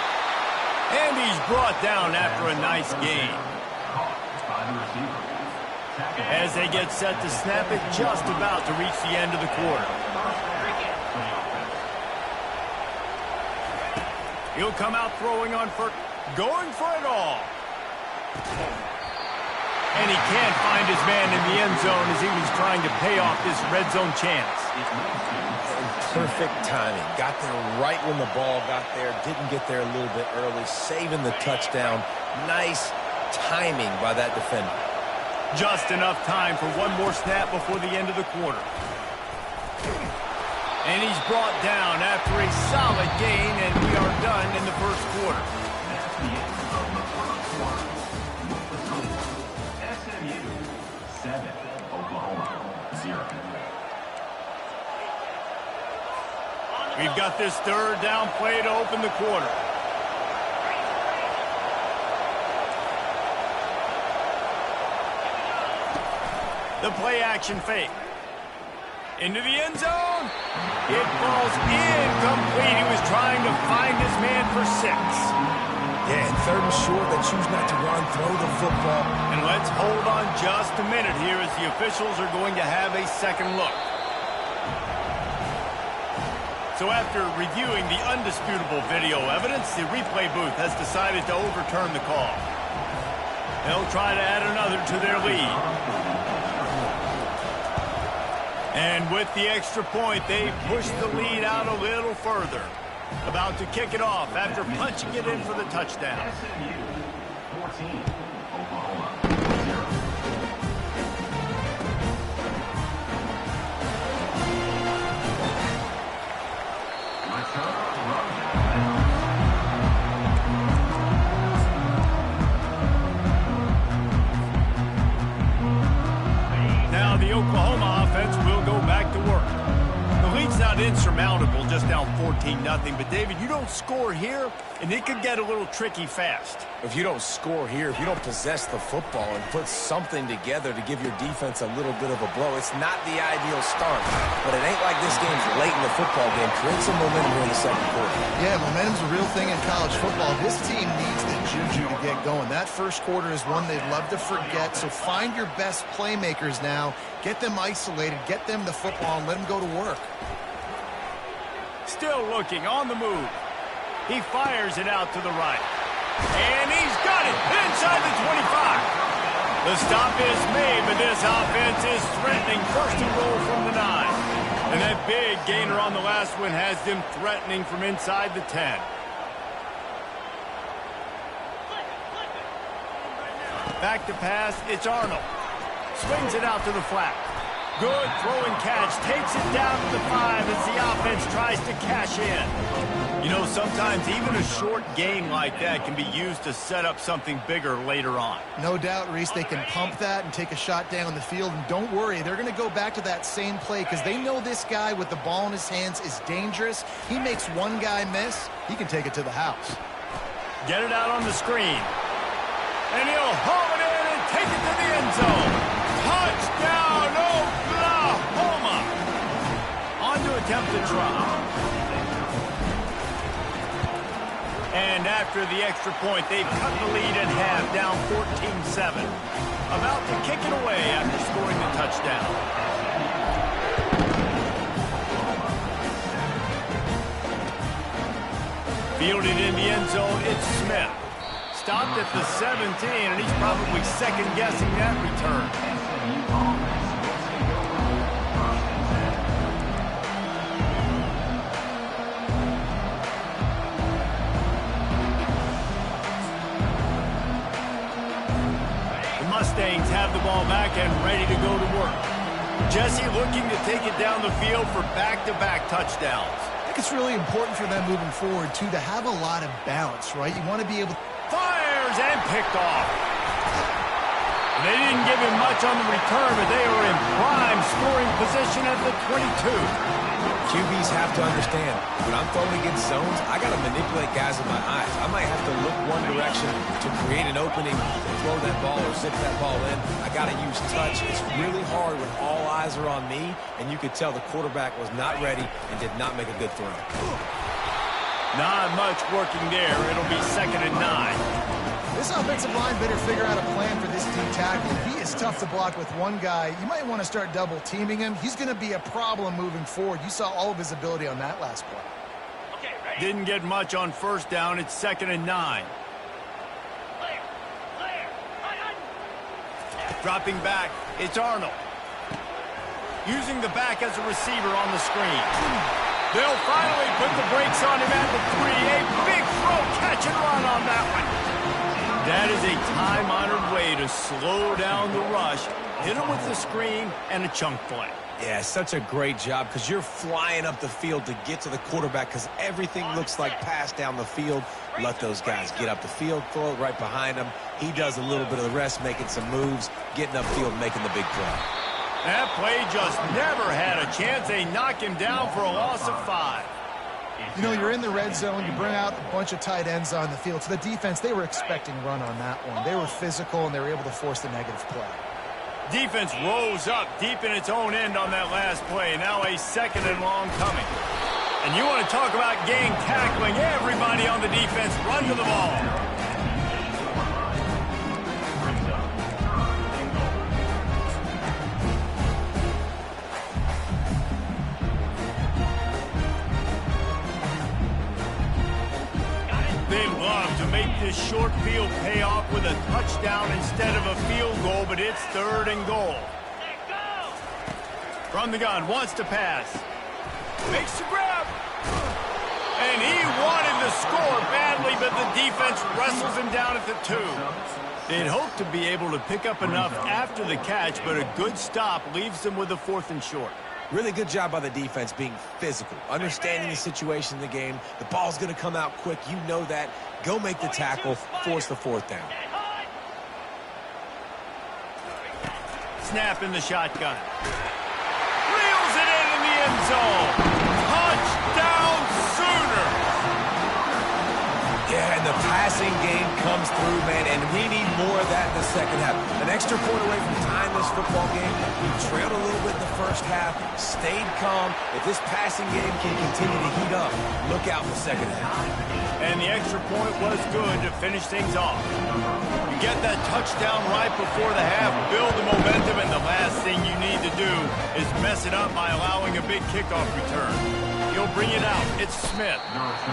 And he's brought down after a nice gain. As they get set to snap it, just about to reach the end of the quarter. He'll come out throwing on first, going for it all. And he can't find his man in the end zone as he was trying to pay off this red zone chance. Perfect timing. Got there right when the ball got there. Didn't get there a little bit early. Saving the touchdown. Nice timing by that defender. Just enough time for one more snap before the end of the quarter. And he's brought down after a solid gain, and we are done in the first quarter. We've got this third down play to open the quarter. The play action fake. Into the end zone. It falls incomplete. He was trying to find his man for 6. Yeah, and third and short, they choose not to run, throw the football. And let's hold on just a minute here as the officials are going to have a second look. So after reviewing the undisputable video evidence, the replay booth has decided to overturn the call. They'll try to add another to their lead. And with the extra point, they push the lead out a little further. About to kick it off after punching it in for the touchdown. SMU 14, Oklahoma 0. Now the Oklahoma offense will go back to work. The lead's not insurmountable, just down 14-0. But, David, you don't score here, and it could get a little tricky fast. If you don't score here, if you don't possess the football and put something together to give your defense a little bit of a blow, it's not the ideal start. But it ain't like this game's late in the football game. Create some momentum here in the second quarter. Yeah, momentum's a real thing in college football. This team needs the juju to get going. That first quarter is one they'd love to forget, so find your best playmakers now. Get them isolated, get them the football, and let them go to work. Still looking on the move. He fires it out to the right. And he's got it inside the 25. The stop is made, but this offense is threatening. First and goal from the 9. And that big gainer on the last one has them threatening from inside the 10. Back to pass, it's Arnold. Swings it out to the flat. Good throw and catch. Takes it down to the 5 as the offense tries to cash in. You know, sometimes even a short gain like that can be used to set up something bigger later on. No doubt, Reese, they can pump that and take a shot down the field. And don't worry, they're going to go back to that same play because they know this guy with the ball in his hands is dangerous. He makes one guy miss, he can take it to the house. Get it out on the screen. And he'll haul it in and take it to the end zone. Touchdown, Oklahoma! On to attempt the try. And after the extra point, they've cut the lead in half, down 14-7. About to kick it away after scoring the touchdown. Fielded in the end zone, it's Smith. Stopped at the 17, and he's probably second-guessing that return. Mustangs have the ball back and ready to go to work. Jesse looking to take it down the field for back-to-back touchdowns. I think it's really important for them moving forward, too, to have a lot of balance, right? You want to be able to... Fires and picked off. They didn't give him much on the return, but they were in prime scoring position at the 22. QBs have to understand, when I'm throwing against zones, I got to manipulate guys with my eyes. I might have to look one direction to create an opening, to throw that ball or zip that ball in. I got to use touch. It's really hard when all eyes are on me, and you could tell the quarterback was not ready and did not make a good throw. Not much working there. It'll be 2nd and 9. This offensive line better figure out a plan for this D tackle. He is tough to block with one guy. You might want to start double-teaming him. He's going to be a problem moving forward. You saw all of his ability on that last play. Okay, ready? Didn't get much on first down. It's 2nd and 9. Dropping back, it's Arnold. Using the back as a receiver on the screen. They'll finally put the brakes on him at the 3. A big throw, catch and run on that one. That is a time-honored way to slow down the rush, hit him with the screen, and a chunk play. Yeah, such a great job because you're flying up the field to get to the quarterback because everything looks like pass down the field. Let those guys get up the field, throw it right behind him. He does a little bit of the rest, making some moves, getting upfield, making the big play. That play just never had a chance. They knock him down for a loss of 5. You know, you're in the red zone, you bring out a bunch of tight ends on the field. So the defense, they were expecting run on that one. They were physical, and they were able to force the negative play. Defense rose up deep in its own end on that last play. Now a 2nd and long coming. And you want to talk about gang tackling. Everybody on the defense run to the ball. They love to make this short field pay off with a touchdown instead of a field goal, but it's 3rd and goal. From the gun, wants to pass. Makes the grab. And he wanted to score badly, but the defense wrestles him down at the 2. They'd hoped to be able to pick up enough after the catch, but a good stop leaves them with a 4th and short. Really good job by the defense being physical, understanding the situation in the game. The ball's going to come out quick. You know that. Go make the tackle, force the 4th down. Snap in the shotgun. Reels it in the end zone. Touchdown Sooners! Yeah, and the passing game comes through, man, and we need more of that in the second half. An extra point away from tying this football game. We trailed a little bit in the first half, stayed calm. If this passing game can continue to heat up, look out in the second half. And the extra point was good to finish things off. You get that touchdown right before the half, build the momentum, and the last thing you need to do is mess it up by allowing a big kickoff return. He'll bring it out. It's Smith.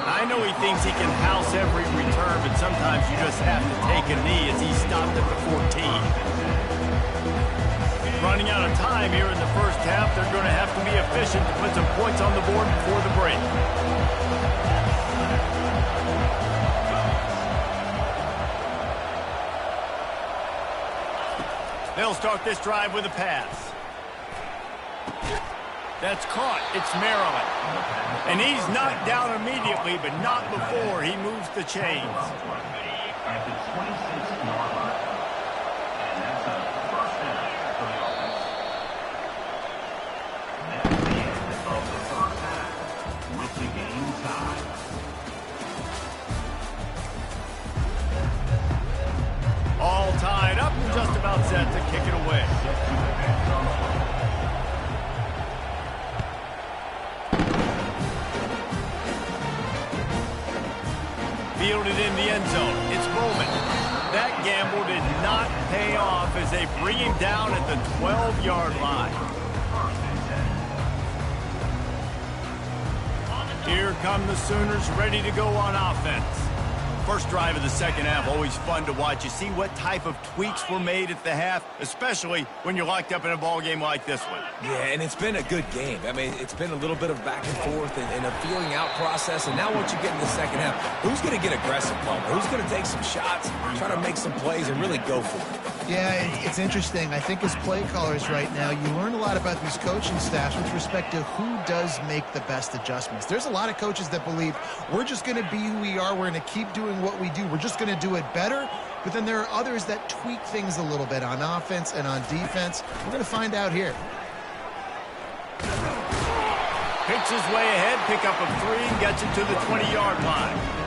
I know he thinks he can house every return, but sometimes you just have to take a knee as he stopped at the 14. Running out of time here in the first half, they're going to have to be efficient to put some points on the board before the break. They'll start this drive with a pass. That's caught. It's Maryland. And he's knocked down immediately, but not before he moves the chains. At the 26-yard line. And that's a 1st down for the offense. That's the end of the first half with the game tied. All tied up and just about set to kick it away. Fielded in the end zone. It's Bowman. That gamble did not pay off as they bring him down at the 12-yard line. Here come the Sooners ready to go on offense. First drive of the second half, always fun to watch. You see what type of tweaks were made at the half, especially when you're locked up in a ball game like this one. Yeah, and it's been a good game. I mean, it's been a little bit of back and forth and a feeling out process. And now once you get in the second half, who's going to get aggressive, Paul? Who's going to take some shots, try to make some plays, and really go for it? Yeah, it's interesting. I think as play callers right now, you learn a lot about these coaching staffs with respect to who does make the best adjustments. There's a lot of coaches that believe we're just going to be who we are. We're going to keep doing what we do. We're just going to do it better. But then there are others that tweak things a little bit on offense and on defense. We're going to find out here. Picks his way ahead, pick up a 3, and gets it to the 20-yard line.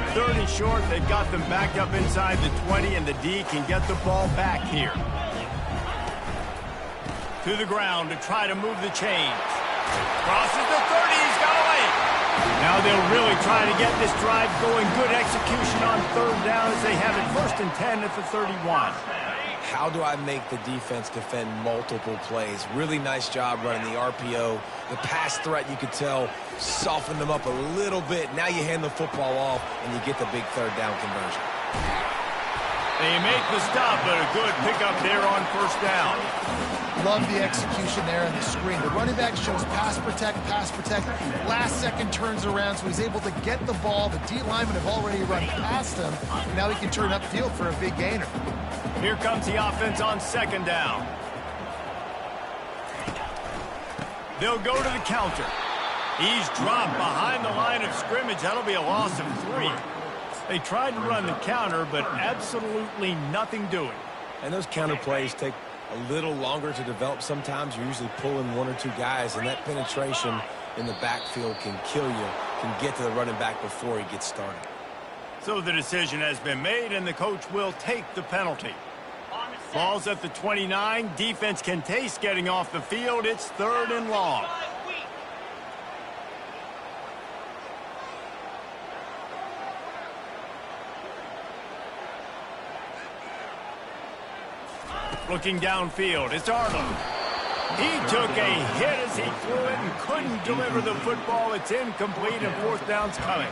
30 short, they've got them backed up inside the 20, and the D can get the ball back here. To the ground to try to move the chains. Crosses the 30, he's got away. Now they'll really try to get this drive going. Good execution on 3rd down as they have it 1st and 10 at the 31. How do I make the defense defend multiple plays? Really nice job running the RPO. The pass threat, you could tell, softened them up a little bit. Now you hand the football off, and you get the big 3rd down conversion. They make the stop, but a good pickup there on 1st down. Love the execution there on the screen. The running back shows pass protect. Last second turns around, so he's able to get the ball. The D linemen have already run past him. Now he can turn upfield for a big gainer. Here comes the offense on 2nd down. They'll go to the counter. He's dropped behind the line of scrimmage. That'll be a loss of 3. They tried to run the counter, but absolutely nothing doing. And those counter plays take a little longer to develop sometimes. You're usually pulling one or two guys, and that penetration in the backfield can kill you, can get to the running back before he gets started. So the decision has been made, and the coach will take the penalty. Ball's at the 29. Defense can taste getting off the field. It's 3rd and long. Looking downfield, it's Arnold. He took a hit as he threw it and couldn't deliver the football. It's incomplete, and 4th down's coming.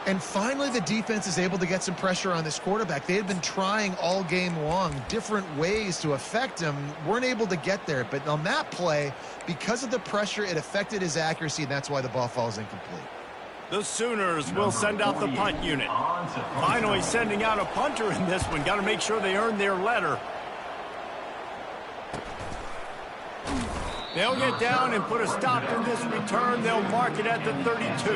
And finally, the defense is able to get some pressure on this quarterback. They had been trying all game long different ways to affect him, weren't able to get there. But on that play, because of the pressure, it affected his accuracy, and that's why the ball falls incomplete. The Sooners will send out the punt unit. Finally sending out a punter in this one. Got to make sure they earn their letter. They'll get down and put a stop to this return. They'll mark it at the 32.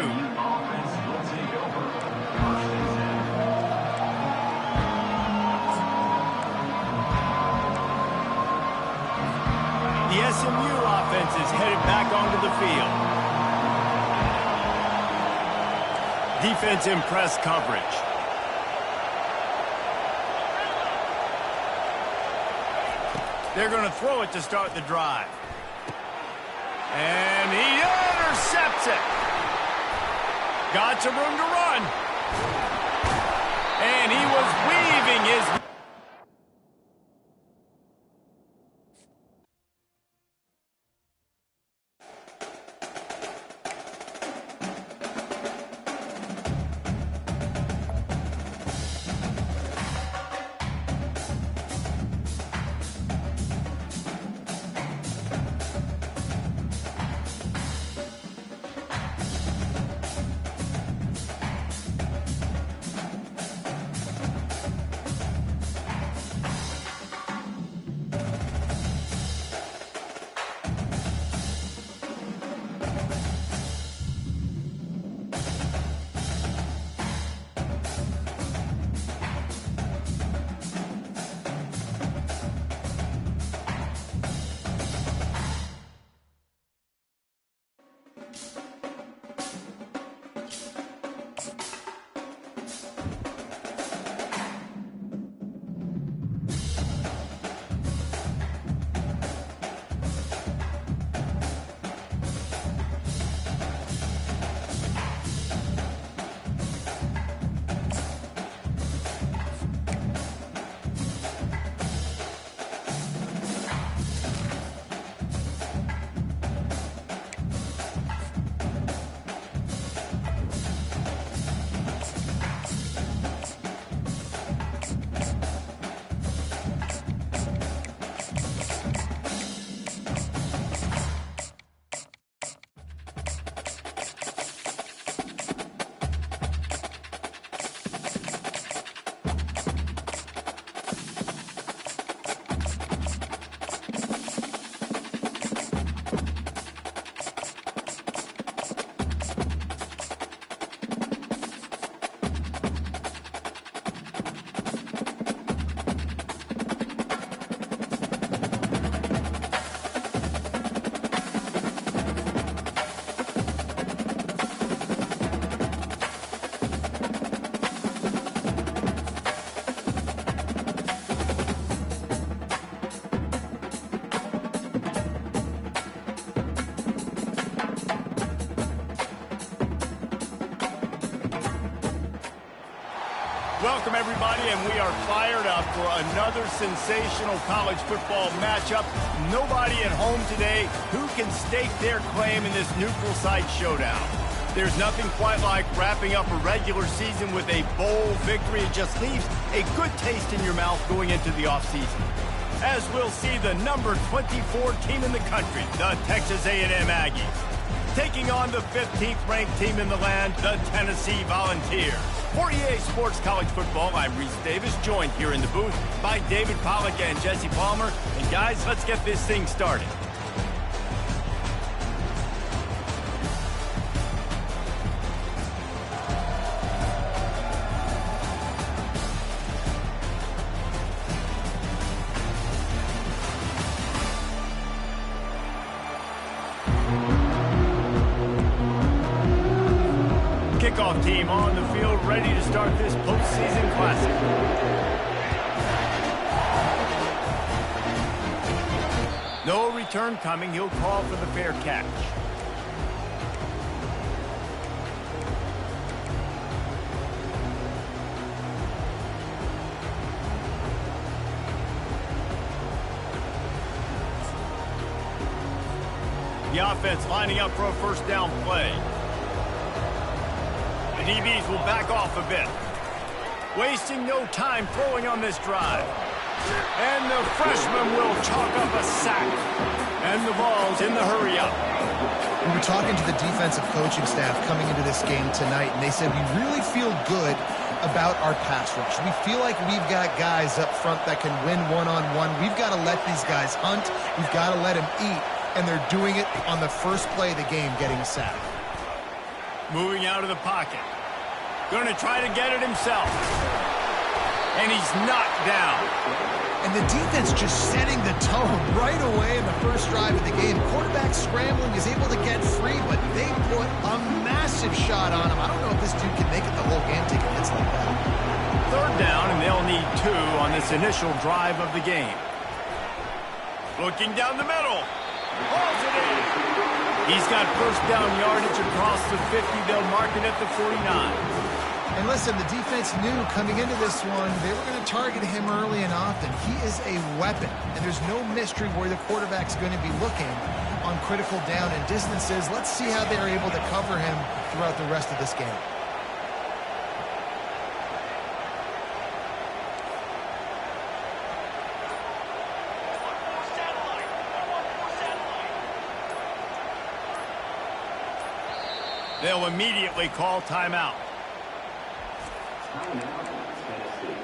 The SMU offense is headed back onto the field. Defense in press coverage. They're going to throw it to start the drive. And he intercepts it. Got some room to run. And he was weaving his... Welcome, everybody, and we are fired up for another sensational college football matchup. Nobody at home today who can stake their claim in this neutral site showdown. There's nothing quite like wrapping up a regular season with a bowl victory. It just leaves a good taste in your mouth going into the offseason. As we'll see the number 24 team in the country, the Texas A&M Aggies, taking on the 15th ranked team in the land, the Tennessee Volunteers. For EA Sports College Football, I'm Reese Davis, joined here in the booth by David Pollack and Jesse Palmer. And guys, let's get this thing started. football team on the field, ready to start this postseason classic. No return coming. He'll call for the fair catch. The offense lining up for a first down play. The DBs will back off a bit. Wasting no time throwing on this drive. And the freshman will chalk up a sack. And the ball's in the hurry up. We were talking to the defensive coaching staff coming into this game tonight, and they said we really feel good about our pass rush. We feel like we've got guys up front that can win one-on-one. We've got to let these guys hunt. We've got to let them eat. And they're doing it on the first play of the game, getting a sack. Moving out of the pocket. Going to try to get it himself. And he's knocked down. And the defense just setting the tone right away in the first drive of the game. Quarterback scrambling, is able to get free, but they put a massive shot on him. I don't know if this dude can make it the whole game taking hits like that. Third down, and they'll need 2 on this initial drive of the game. Looking down the middle. Hauls it in. He's got first down yardage across the 50. They'll mark it at the 49. And listen, the defense knew coming into this one, they were going to target him early and often. He is a weapon, and there's no mystery where the quarterback's going to be looking on critical down and distances. Let's see how they're able to cover him throughout the rest of this game. They'll immediately call timeout. Timeout, Tennessee.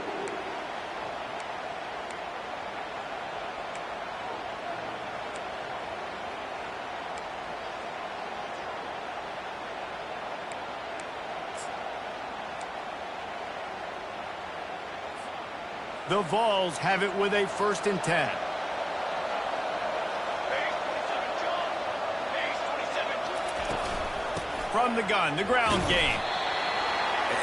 The Vols have it with a 1st and 10. From the gun, the ground game.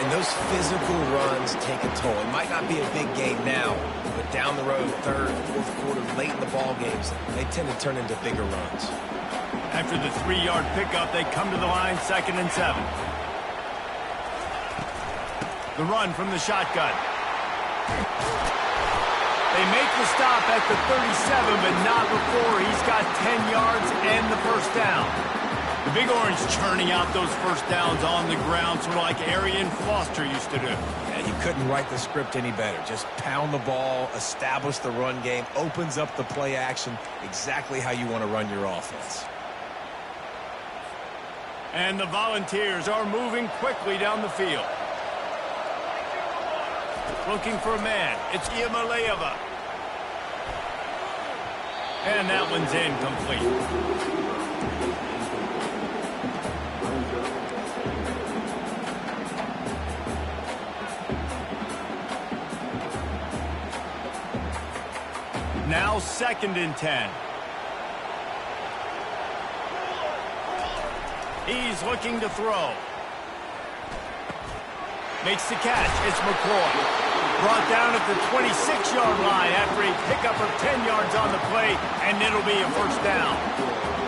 And those physical runs take a toll. It might not be a big game now, but down the road, 3rd, 4th quarter, late in the ball games, they tend to turn into bigger runs. After the 3-yard pickup, they come to the line, 2nd and 7. The run from the shotgun. They make the stop at the 37, but not before he's got 10 yards and the first down. The Big Orange churning out those first downs on the ground, sort of like Arian Foster used to do. Yeah, you couldn't write the script any better. Just pound the ball, establish the run game, opens up the play action, exactly how you want to run your offense. And the Volunteers are moving quickly down the field. Looking for a man. It's Iamaleava. And that one's incomplete. Now 2nd and 10. He's looking to throw. Makes the catch. It's McCoy. Brought down at the 26-yard line after a pickup of 10 yards on the play, and it'll be a first down.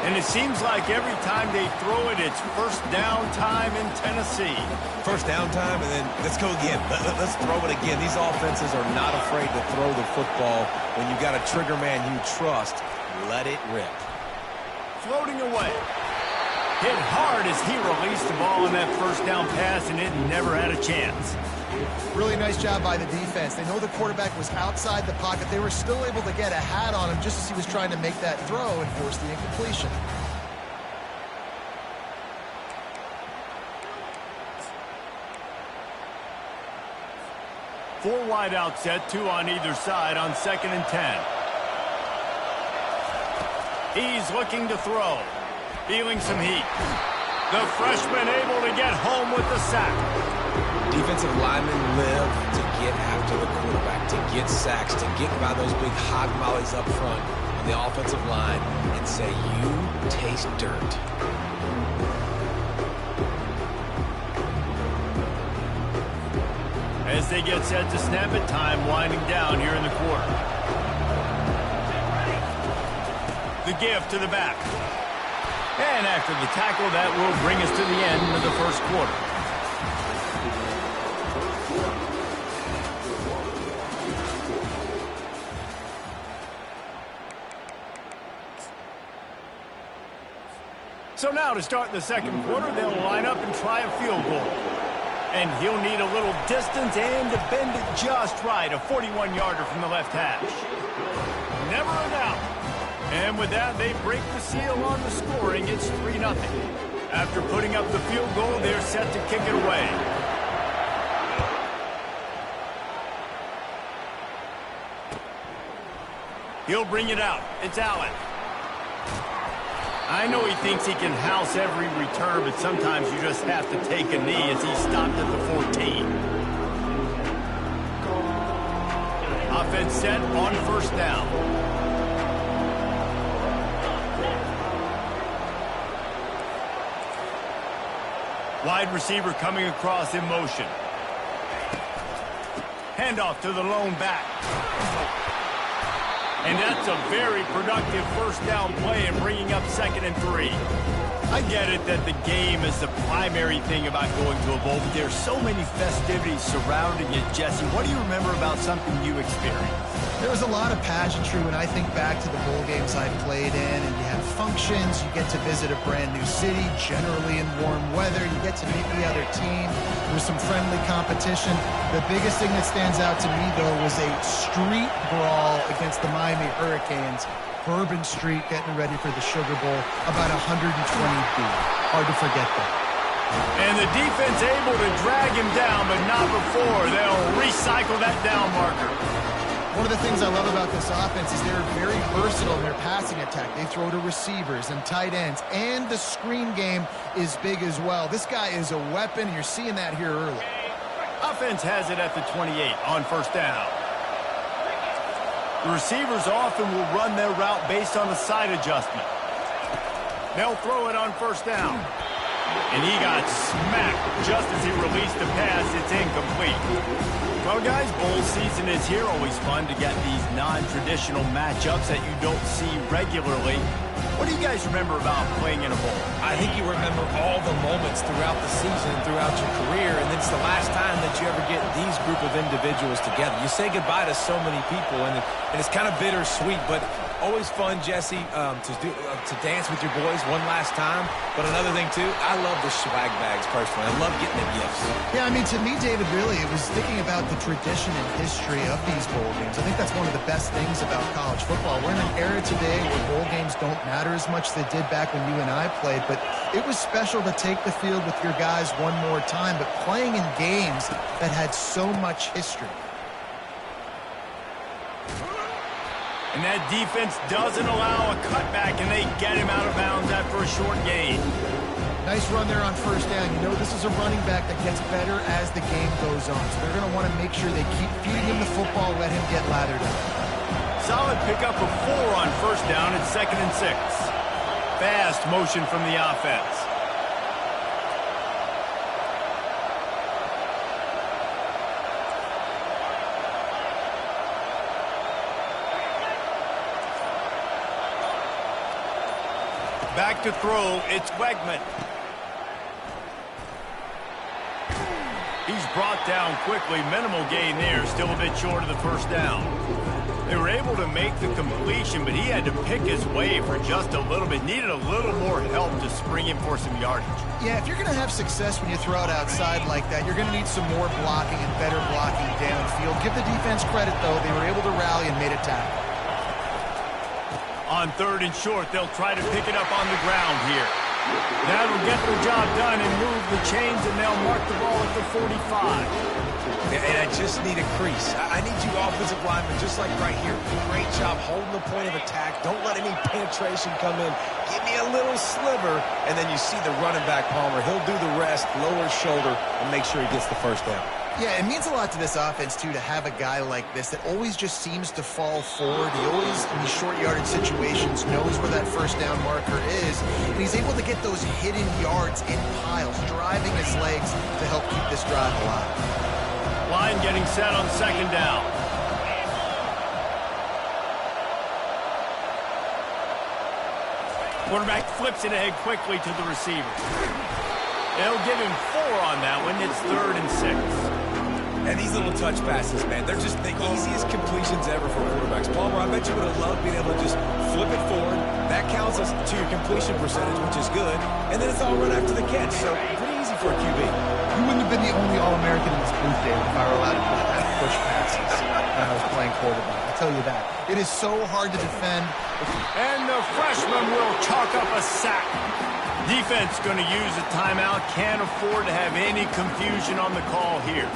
And it seems like every time they throw it, it's first down time in Tennessee. First down time, and then let's go again. Let's throw it again. These offenses are not afraid to throw the football. When you've got a trigger man you trust, let it rip. Floating away. Hit hard as he released the ball in that first down pass, and it never had a chance. Really nice job by the defense. They know the quarterback was outside the pocket. They were still able to get a hat on him just as he was trying to make that throw and force the incompletion. Four wide out set, 2 on either side on 2nd and 10. He's looking to throw. Feeling some heat. The freshman able to get home with the sack. Defensive linemen live to get after the quarterback, to get sacks, to get by those big hog mollies up front on the offensive line and say, you taste dirt. as they get set to snap it, time winding down here in the quarter. The give to the back. And after the tackle, that will bring us to the end of the first quarter. So now to start the second quarter, they'll line up and try a field goal. And he'll need a little distance and to bend it just right, a 41-yarder from the left hash. Never a doubt. And with that, they break the seal on the scoring. It's 3-0. After putting up the field goal, they're set to kick it away. He'll bring it out. It's Allen. I know he thinks he can house every return, but sometimes you just have to take a knee as he stopped at the 14. Offense set on first down. Wide receiver coming across in motion. Handoff to the lone back. And that's a very productive first down play and bringing up 2nd and 3. I get it that the game is the primary thing about going to a bowl, but there's so many festivities surrounding it. Jesse, what do you remember about something you experienced? There was a lot of pageantry when I think back to the bowl games I played in, and you have functions, you get to visit a brand new city, generally in warm weather, you get to meet the other team, there's some friendly competition. The biggest thing that stands out to me, though, was a street brawl against the Miami Hurricanes. Bourbon Street getting ready for the Sugar Bowl, about 120 feet. Hard to forget that. And the defense able to drag him down, but not before. They'll recycle that down marker. One of the things I love about this offense is they're very versatile in their passing attack. They throw to receivers and tight ends, and the screen game is big as well. This guy is a weapon, and you're seeing that here early. Offense has it at the 28 on first down. The receivers often will run their route based on a side adjustment. They'll throw it on first down. And he got smacked just as he released the pass. It's incomplete. Well, guys, bowl season is here. Always fun to get these non-traditional matchups that you don't see regularly. What do you guys remember about playing in a bowl? I think you remember all the moments throughout the season, throughout your career, and it's the last time that you ever get these group of individuals together. You say goodbye to so many people, and it's kind of bittersweet, but always fun, Jesse, to dance with your boys one last time. But another thing, too, I love the swag bags, personally. I love getting the gifts. Yeah, I mean, to me, David, really, it was thinking about the tradition and history of these bowl games. I think that's one of the best things about college football. We're in an era today where bowl games don't matter as much as they did back when you and I played, but it was special to take the field with your guys one more time, but playing in games that had so much history. And that defense doesn't allow a cutback, and they get him out of bounds after a short gain. Nice run there on first down. You know this is a running back that gets better as the game goes on, so they're going to want to make sure they keep feeding him the football, let him get lathered up. Solid pickup of 4 on first down at 2nd and 6. Fast motion from the offense. Back to throw, it's Wegman. He's brought down quickly, minimal gain there, still a bit short of the first down. They were able to make the completion, but he had to pick his way for just a little bit. Needed a little more help to spring him for some yardage. Yeah, if you're going to have success when you throw it outside like that, you're going to need some more blocking and better blocking downfield. Give the defense credit, though. They were able to rally and made a tackle. On 3rd and short, they'll try to pick it up on the ground here. That'll get the job done and move the chains, and they'll mark the ball at the 45. And I just need a crease. I need you offensive linemen, just like right here. Great job holding the point of attack. Don't let any penetration come in. Give me a little sliver, and then you see the running back, Palmer. He'll do the rest, lower his shoulder, and make sure he gets the first down. Yeah, it means a lot to this offense, too, to have a guy like this that always just seems to fall forward. He always, in these short yardage situations, knows where that first down marker is, and he's able to get those hidden yards in piles, driving his legs to help keep this drive alive. Line getting set on second down. Quarterback flips it ahead quickly to the receiver. They'll give him 4 on that one. It's 3rd and 6. And these little touch passes, man, they're just the easiest completions ever for quarterbacks. Palmer, I bet you would have loved being able to just flip it forward. That counts as to your completion percentage, which is good. And then it's all run after the catch. So pretty easy for a QB. You wouldn't have been the only All-American in this booth, Dave, if I were allowed to push passes when I was playing quarterback. I'll tell you that. It is so hard to defend. And the freshman will chalk up a sack. Defense going to use a timeout. Can't afford to have any confusion on the call here.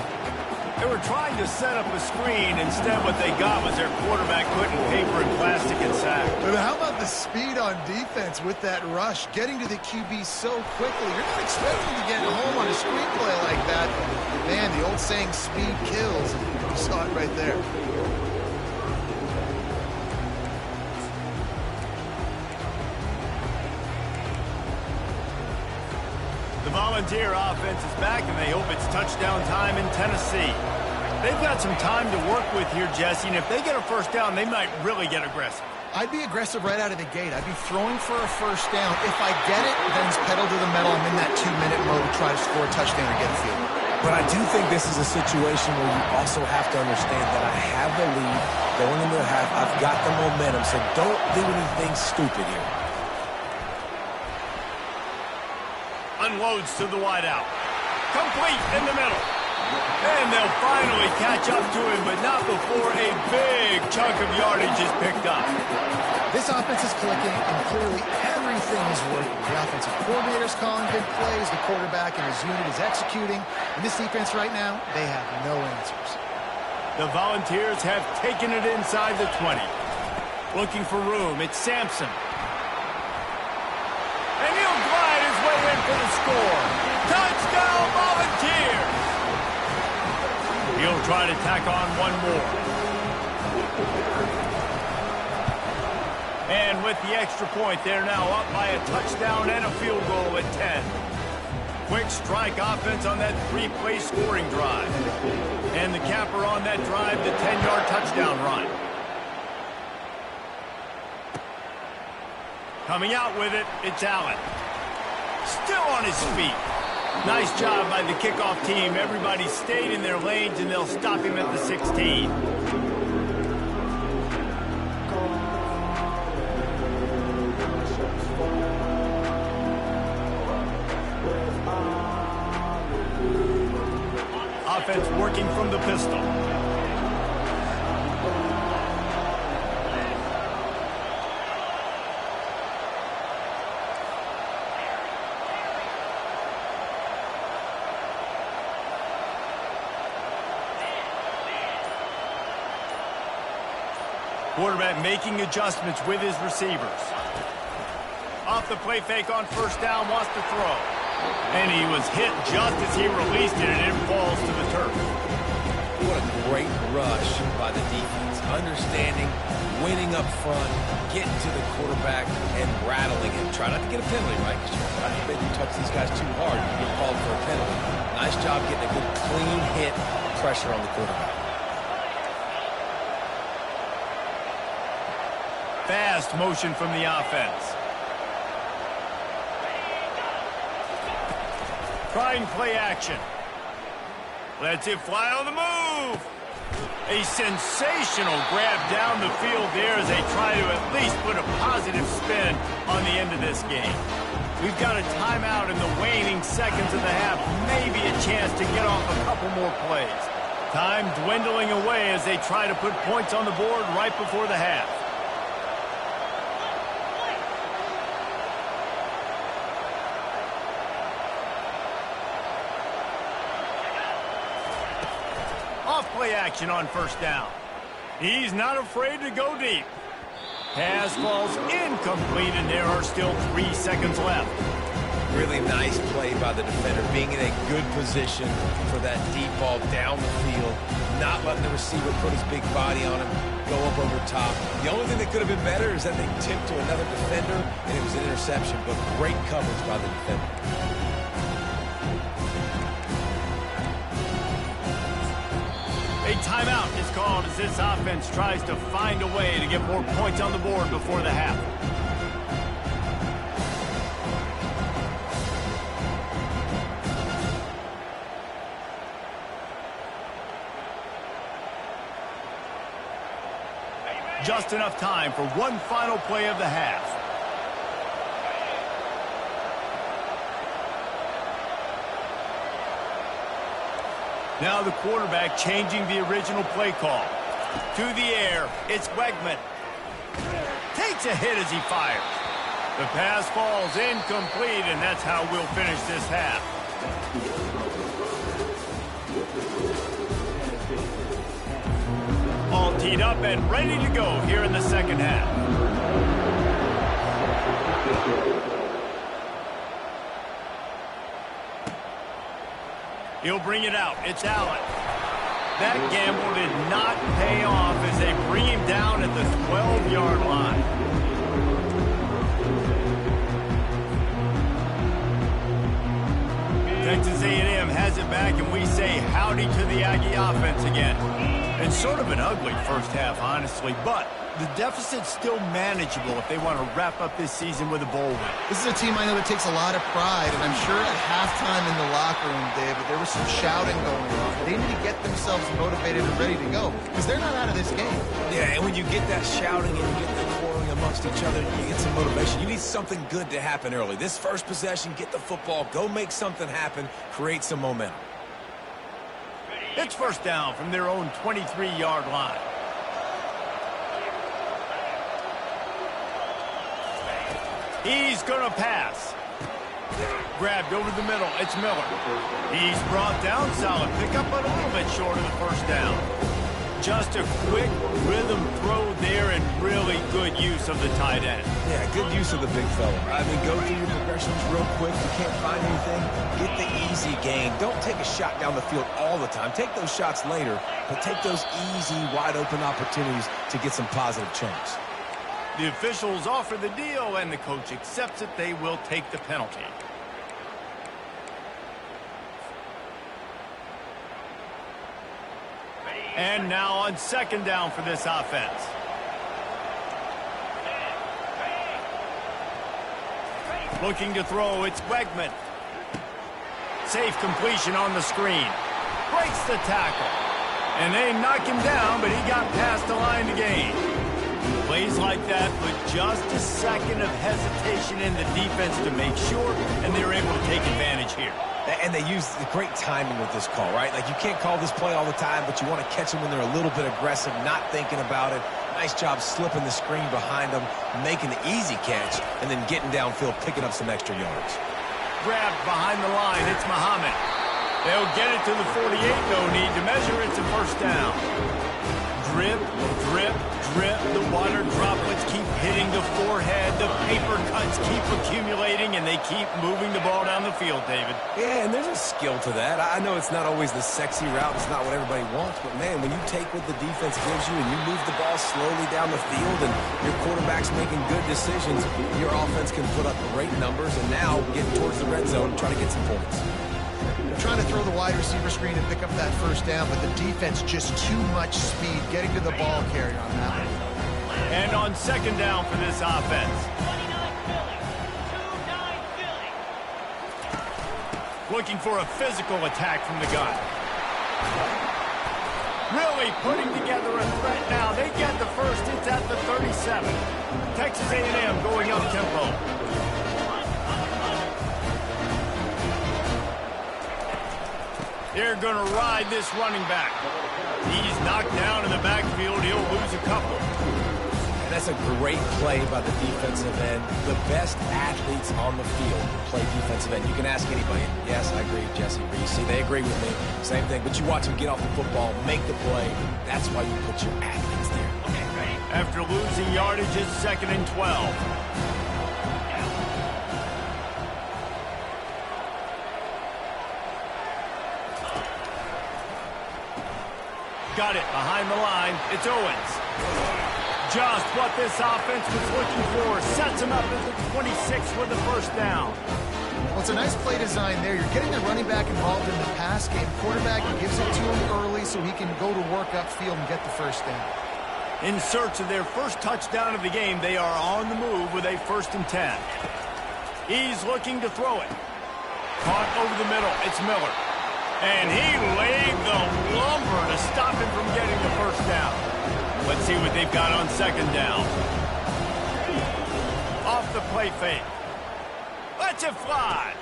They were trying to set up a screen. Instead, what they got was their quarterback putting paper and plastic and sack. But how about the speed on defense with that rush? Getting to the QB so quickly. You're not expecting to get home on a screenplay like that. But man, the old saying, speed kills. You saw it right there. The Volunteer offense is back, and they hope it's touchdown time in Tennessee. They've got some time to work with here, Jesse, and if they get a first down, they might really get aggressive. I'd be aggressive right out of the gate. I'd be throwing for a first down. If I get it, then it's pedal to the metal. I'm in that 2-minute mode to try to score a touchdown or get a field. But I do think this is a situation where you also have to understand that I have the lead going into the half. I've got the momentum, so don't do anything stupid here. Unloads to the wideout. Complete in the middle. And they'll finally catch up to him, but not before a big chunk of yardage is picked up. This offense is clicking, and clearly everything is working. The offensive coordinator's calling big plays. The quarterback and his unit is executing. And this defense right now, they have no answers. The Volunteers have taken it inside the 20. Looking for room. It's Sampson. And he'll glide his way in for the score. Touchdown, Volunteers! He'll try to tack on one more. And with the extra point, they're now up by a touchdown and a field goal at 10. Quick strike offense on that 3-play scoring drive. And the capper on that drive, the 10-yard touchdown run. Coming out with it, it's Allen. Still on his feet. Nice job by the kickoff team. Everybody stayed in their lanes, and they'll stop him at the 16. Offense working from the pistol. Quarterback making adjustments with his receivers. Off the play fake on first down, wants to throw. And he was hit just as he released it, and it falls to the turf. What a great rush by the defense. Understanding, winning up front, getting to the quarterback, and rattling him. Try not to get a penalty, right? Because I bet you touch these guys too hard, you get called for a penalty. Nice job getting a good clean hit, pressure on the quarterback. Fast motion from the offense. Trying play action. Lets it fly on the move. A sensational grab down the field there as they try to at least put a positive spin on the end of this game. We've got a timeout in the waning seconds of the half. Maybe a chance to get off a couple more plays. Time dwindling away as they try to put points on the board right before the half. Play action on first down. He's not afraid to go deep. Pass falls incomplete, and there are still 3 seconds left. Really nice play by the defender, being in a good position for that deep ball down the field, not letting the receiver put his big body on him, go up over top. The only thing that could have been better is that they tipped to another defender, and it was an interception, but great coverage by the defender. timeout is called as this offense tries to find a way to get more points on the board before the half. Just enough time for one final play of the half. Now the quarterback changing the original play call. To the air, it's Wegman. Takes a hit as he fires. The pass falls incomplete, and that's how we'll finish this half. All teed up and ready to go here in the second half. He'll bring it out. It's Allen. That gamble did not pay off as they bring him down at the 12-yard line. Texas A&M has it back, and we say howdy to the Aggie offense again. And sort of an ugly first half, honestly, but the deficit's still manageable if they want to wrap up this season with a bowl win. This is a team I know that takes a lot of pride, and I'm sure at halftime in the locker room, David, there was some shouting going on. They need to get themselves motivated and ready to go, because they're not out of this game. Yeah, and when you get that shouting and you get the quarreling amongst each other, you get some motivation. You need something good to happen early. This first possession, get the football, go make something happen, create some momentum. It's first down from their own 23-yard line. He's going to pass. Grabbed over the middle. It's Miller. He's brought down. Solid pickup, but a little bit short of the first down. Just a quick rhythm throw there and really good use of the tight end. Yeah, good use of the big fella. I mean, go through your progressions real quick. You can't find anything, get the easy gain. Don't take a shot down the field all the time. Take those shots later, but take those easy, wide-open opportunities to get some positive chunks. The officials offer the deal, and the coach accepts it. They will take the penalty. And now on second down for this offense. Looking to throw, it's Wegman. Safe completion on the screen. Breaks the tackle. And they knock him down, but he got past the line to gain. Plays like that, but just a second of hesitation in the defense to make sure, and they're able to take advantage here. And they use the great timing with this call, right? Like, you can't call this play all the time, but you want to catch them when they're a little bit aggressive, not thinking about it. Nice job slipping the screen behind them, making the easy catch, and then getting downfield, picking up some extra yards. Grabbed behind the line. It's Muhammad. They'll get it to the 48. No need to measure. It's a first down. Drip, drip, drip. The water droplets keep hitting the forehead. The paper cuts keep accumulating, and they keep moving the ball down the field, David. Yeah, and there's a skill to that. I know it's not always the sexy route. It's not what everybody wants. But, man, when you take what the defense gives you and you move the ball slowly down the field and your quarterback's making good decisions, your offense can put up great numbers and now get towards the red zone and try to get some points. Trying to throw the wide receiver screen and pick up that first down, but the defense just too much speed getting to the ball carrier on that one. And on second down for this offense. Looking for a physical attack from the gun. Really putting together a threat now. They get the first. It's at the 37. Texas A&M going up tempo. They're going to ride this running back. He's knocked down in the backfield. He'll lose a couple. And that's a great play by the defensive end. The best athletes on the field play defensive end. You can ask anybody. Yes, I agree, Jesse Reese. See, they agree with me. Same thing. But you watch them get off the football, make the play. That's why you put your athletes there. Okay, ready? After losing yardage, it's 2nd and 12. Got it behind the line. It's Owens. Just what this offense was looking for. Sets him up at the 26 with the first down. Well, it's a nice play design there. You're getting the running back involved in the pass game. Quarterback gives it to him early so he can go to work upfield and get the first down. In search of their first touchdown of the game, they are on the move with a 1st and 10. He's looking to throw it. Caught over the middle. It's Miller. And he laid the lumber to stop him from getting the first down. Let's see what they've got on 2nd down. Off the play fake. Lets it fly.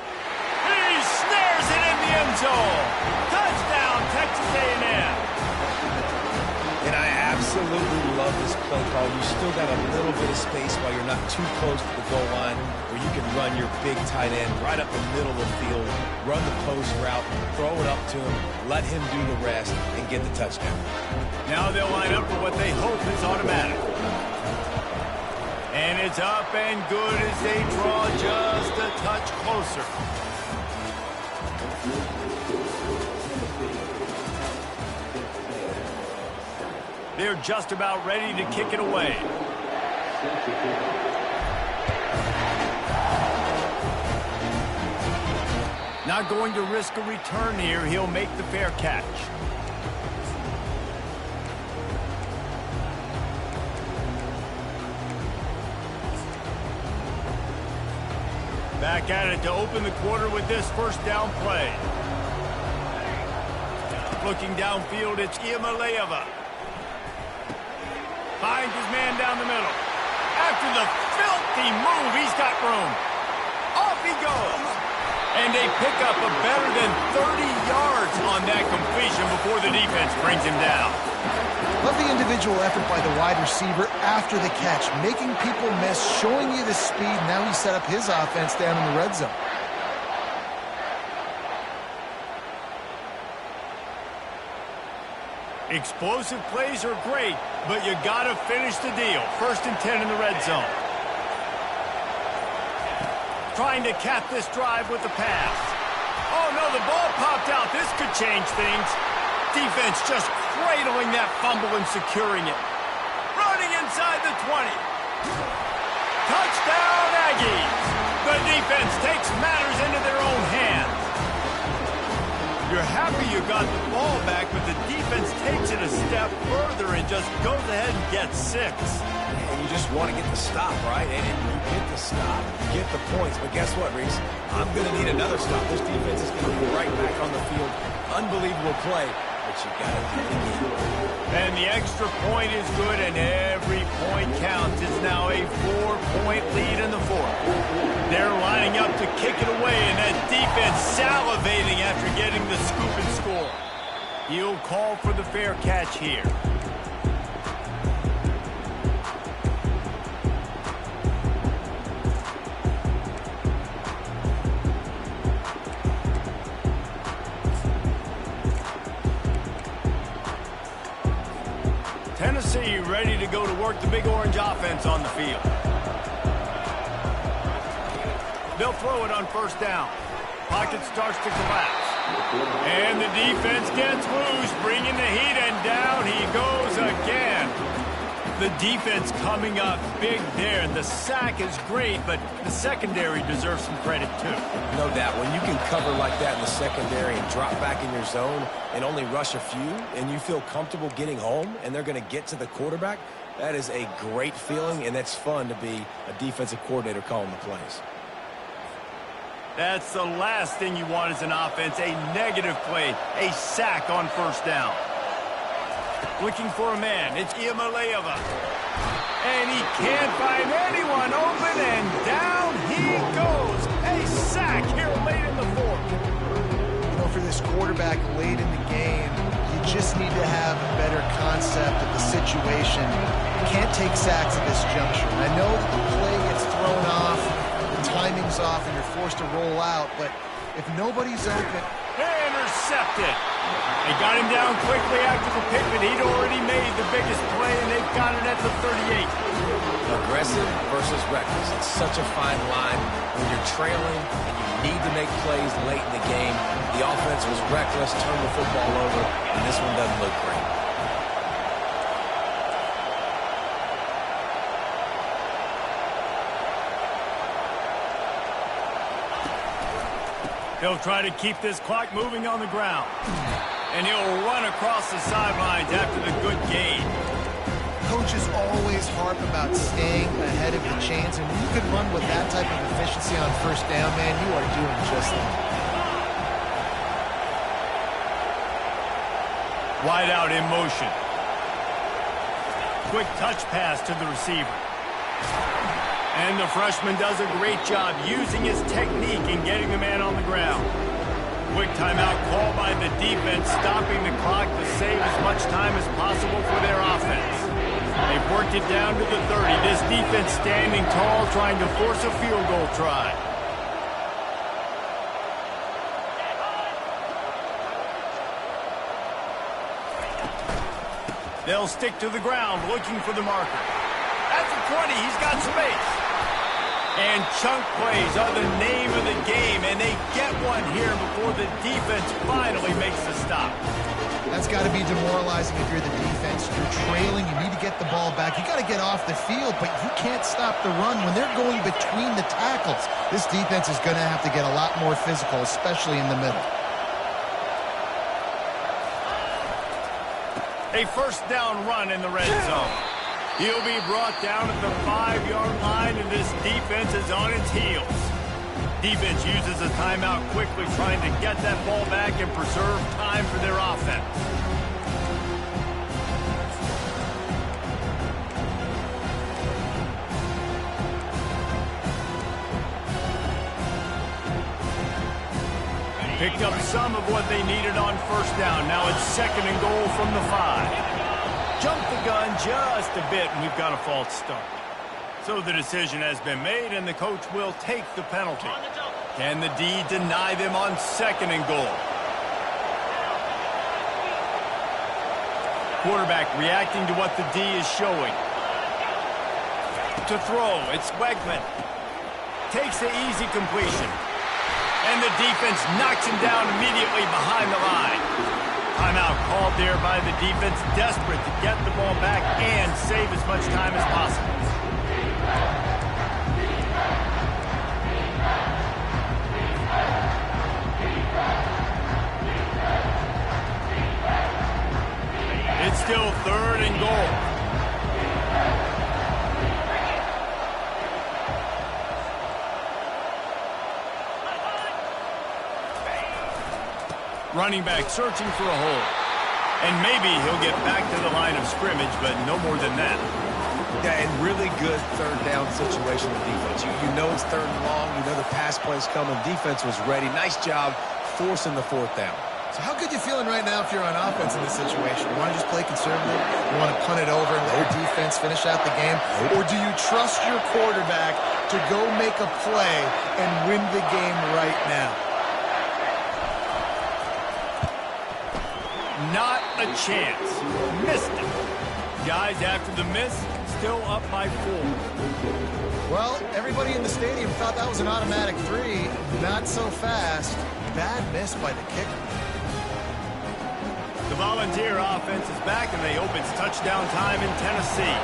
He snares it in the end zone. Touchdown, Texas A&M. And I absolutely love this play call. You still got a little bit of space while you're not too close to the goal line where you can run your big tight end right up the middle of the field, run the post route, throw it up to him, let him do the rest, and get the touchdown. Now they'll line up for what they hope is automatic. And it's up and good as they draw just a touch closer. They're just about ready to kick it away. Not going to risk a return here. He'll make the fair catch. Back at it to open the quarter with this 1st down play. Looking downfield, it's Iamaleava. Finds his man down the middle. After the filthy move, he's got room. Off he goes. And they pick up a better than 30 yards on that completion before the defense brings him down. Love the individual effort by the wide receiver after the catch, making people miss, showing you the speed. Now he set up his offense down in the red zone. Explosive plays are great, but you got to finish the deal. 1st and 10 in the red zone. Trying to cap this drive with the pass. Oh, no, the ball popped out. This could change things. Defense just cradling that fumble and securing it. Running inside the 20. Touchdown, Aggies. The defense takes matters into their own hands. You're happy you got the ball back, but the defense takes it a step further and just goes ahead and gets 6. And you just want to get the stop, right? And you get the stop, you get the points. But guess what, Reese? I'm going to need another stop. This defense is going to be right back on the field. Unbelievable play, but you got to keep it in. And the extra point is good, and every point counts. It's now a 4-point lead in the 4th. They're lining up to kick it away, and that defense salivating after getting the scoop and score. He'll call for the fair catch here. Tennessee ready to go to work the Big Orange offense on the field. They'll throw it on 1st down. Pocket starts to collapse. And the defense gets loose, bringing the heat, and down he goes again. The defense coming up big there. The sack is great, but the secondary deserves some credit too. No doubt. When you can cover like that in the secondary and drop back in your zone and only rush a few, and you feel comfortable getting home, and they're going to get to the quarterback, that is a great feeling, and it's fun to be a defensive coordinator calling the plays. That's the last thing you want as an offense, a negative play, a sack on 1st down. Looking for a man, it's Iamaleava. And he can't find anyone open, and down he goes. A sack here late in the 4th. You know, for this quarterback late in the game, you just need to have a better concept of the situation. You can't take sacks at this juncture. I know that the play gets thrown off, the timing's off, and you're forced to roll out, but if nobody's open... Intercepted. They got him down quickly after the pick, but he'd already made the biggest play, and they've got it at the 38. Aggressive versus reckless. It's such a fine line when you're trailing and you need to make plays late in the game. The offense was reckless, turned the football over, and this one doesn't look great. He'll try to keep this clock moving on the ground. And he'll run across the sidelines after the good gain. Coaches always harp about staying ahead of the chains, and when you can run with that type of efficiency on first down, man, you are doing just that. Wide out in motion. Quick touch pass to the receiver. And the freshman does a great job using his technique and getting the man on the ground. Quick timeout called by the defense, stopping the clock to save as much time as possible for their offense. They've worked it down to the 30. This defense standing tall, trying to force a field goal try. They'll stick to the ground, looking for the marker. At the 20, he's got space. And chunk plays are the name of the game, and they get one here before the defense finally makes the stop. That's got to be demoralizing if you're the defense. You're trailing. You need to get the ball back. You got to get off the field, but you can't stop the run when they're going between the tackles. This defense is going to have to get a lot more physical, especially in the middle. A first down run in the red zone. He'll be brought down at the 5-yard line, and this defense is on its heels. Defense uses a timeout quickly, trying to get that ball back and preserve time for their offense. Picked up some of what they needed on first down. Now it's 2nd and goal from the 5. Jumped the gun just a bit, and we've got a false start. So the decision has been made, and the coach will take the penalty. Can the D deny them on 2nd and goal? Quarterback reacting to what the D is showing. To throw, it's Wegman. Takes the easy completion. And the defense knocks him down immediately behind the line. Timeout called there by the defense, desperate to get the ball back and save as much time as possible. It's still 3rd and goal. Running back searching for a hole. And maybe he'll get back to the line of scrimmage, but no more than that. Yeah, and really good 3rd down situation with defense. You know it's 3rd and long. You know the pass play's coming. Defense was ready. Nice job forcing the 4th down. So how good you feeling right now if you're on offense in this situation? You want to just play conservative? You want to punt it over and let your defense finish out the game? Or do you trust your quarterback to go make a play and win the game right now? Not a chance. Missed it. Guys, after the miss, still up by 4. Well, everybody in the stadium thought that was an automatic 3. Not so fast. Bad miss by the kicker. The Volunteer offense is back, and they hope it's touchdown time in Tennessee.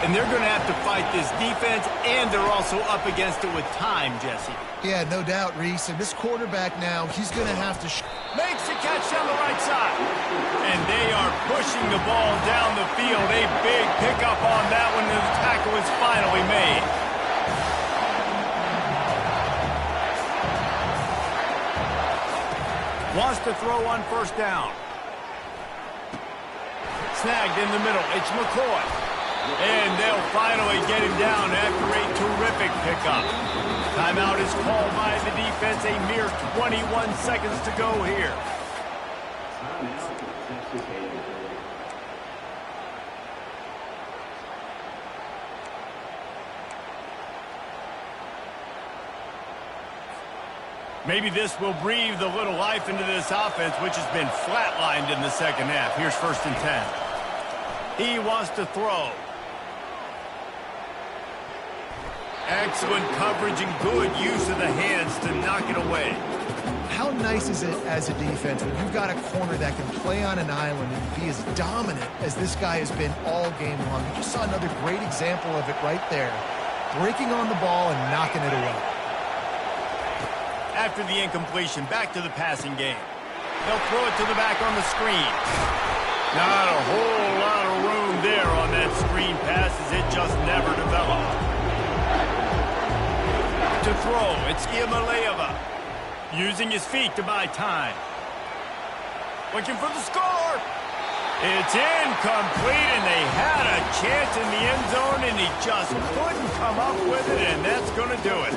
And they're going to have to fight this defense, and they're also up against it with time, Jesse. Yeah, no doubt, Reese. And this quarterback now, he's going to have to... Makes the catch down the right side. And they are pushing the ball down the field. A big pickup on that one, and the tackle is finally made. Wants to throw on first down. Snagged in the middle. It's McCoy. And they'll finally get him down after a terrific pickup. Timeout is called by the defense. A mere 21 seconds to go here. Maybe this will breathe a little life into this offense, which has been flatlined in the second half. Here's 1st and 10. He wants to throw. Excellent coverage and good use of the hands to knock it away. How nice is it as a defense when you've got a corner that can play on an island and be as dominant as this guy has been all game long? You just saw another great example of it right there. Breaking on the ball and knocking it away. After the incompletion, back to the passing game. They'll throw it to the back on the screen. Not a whole lot of room there on that screen pass as it just never developed. To throw, it's Iamaleava. Using his feet to buy time. Looking for the score. It's incomplete, and they had a chance in the end zone, and he just couldn't come up with it, and that's going to do it.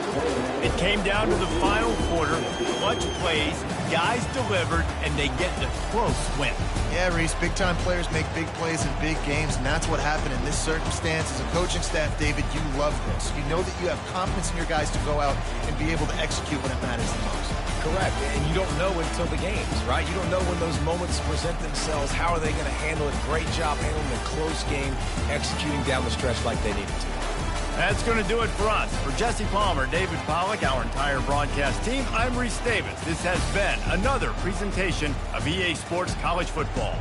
It came down to the final quarter. Clutch plays, guys delivered, and they get the close win. Yeah, Reese, big-time players make big plays in big games, and that's what happened in this circumstance. As a coaching staff, David, you love this. You know that you have confidence in your guys to go out and be able to execute when it matters the most. Correct, and you don't know until the games, right? You don't know when those moments present themselves. How are they going to handle it? Great job handling the close game, executing down the stretch like they needed to. That's going to do it for us. For Jesse Palmer, David Pollack, our entire broadcast team, I'm Reese Davis. This has been another presentation of EA Sports College Football.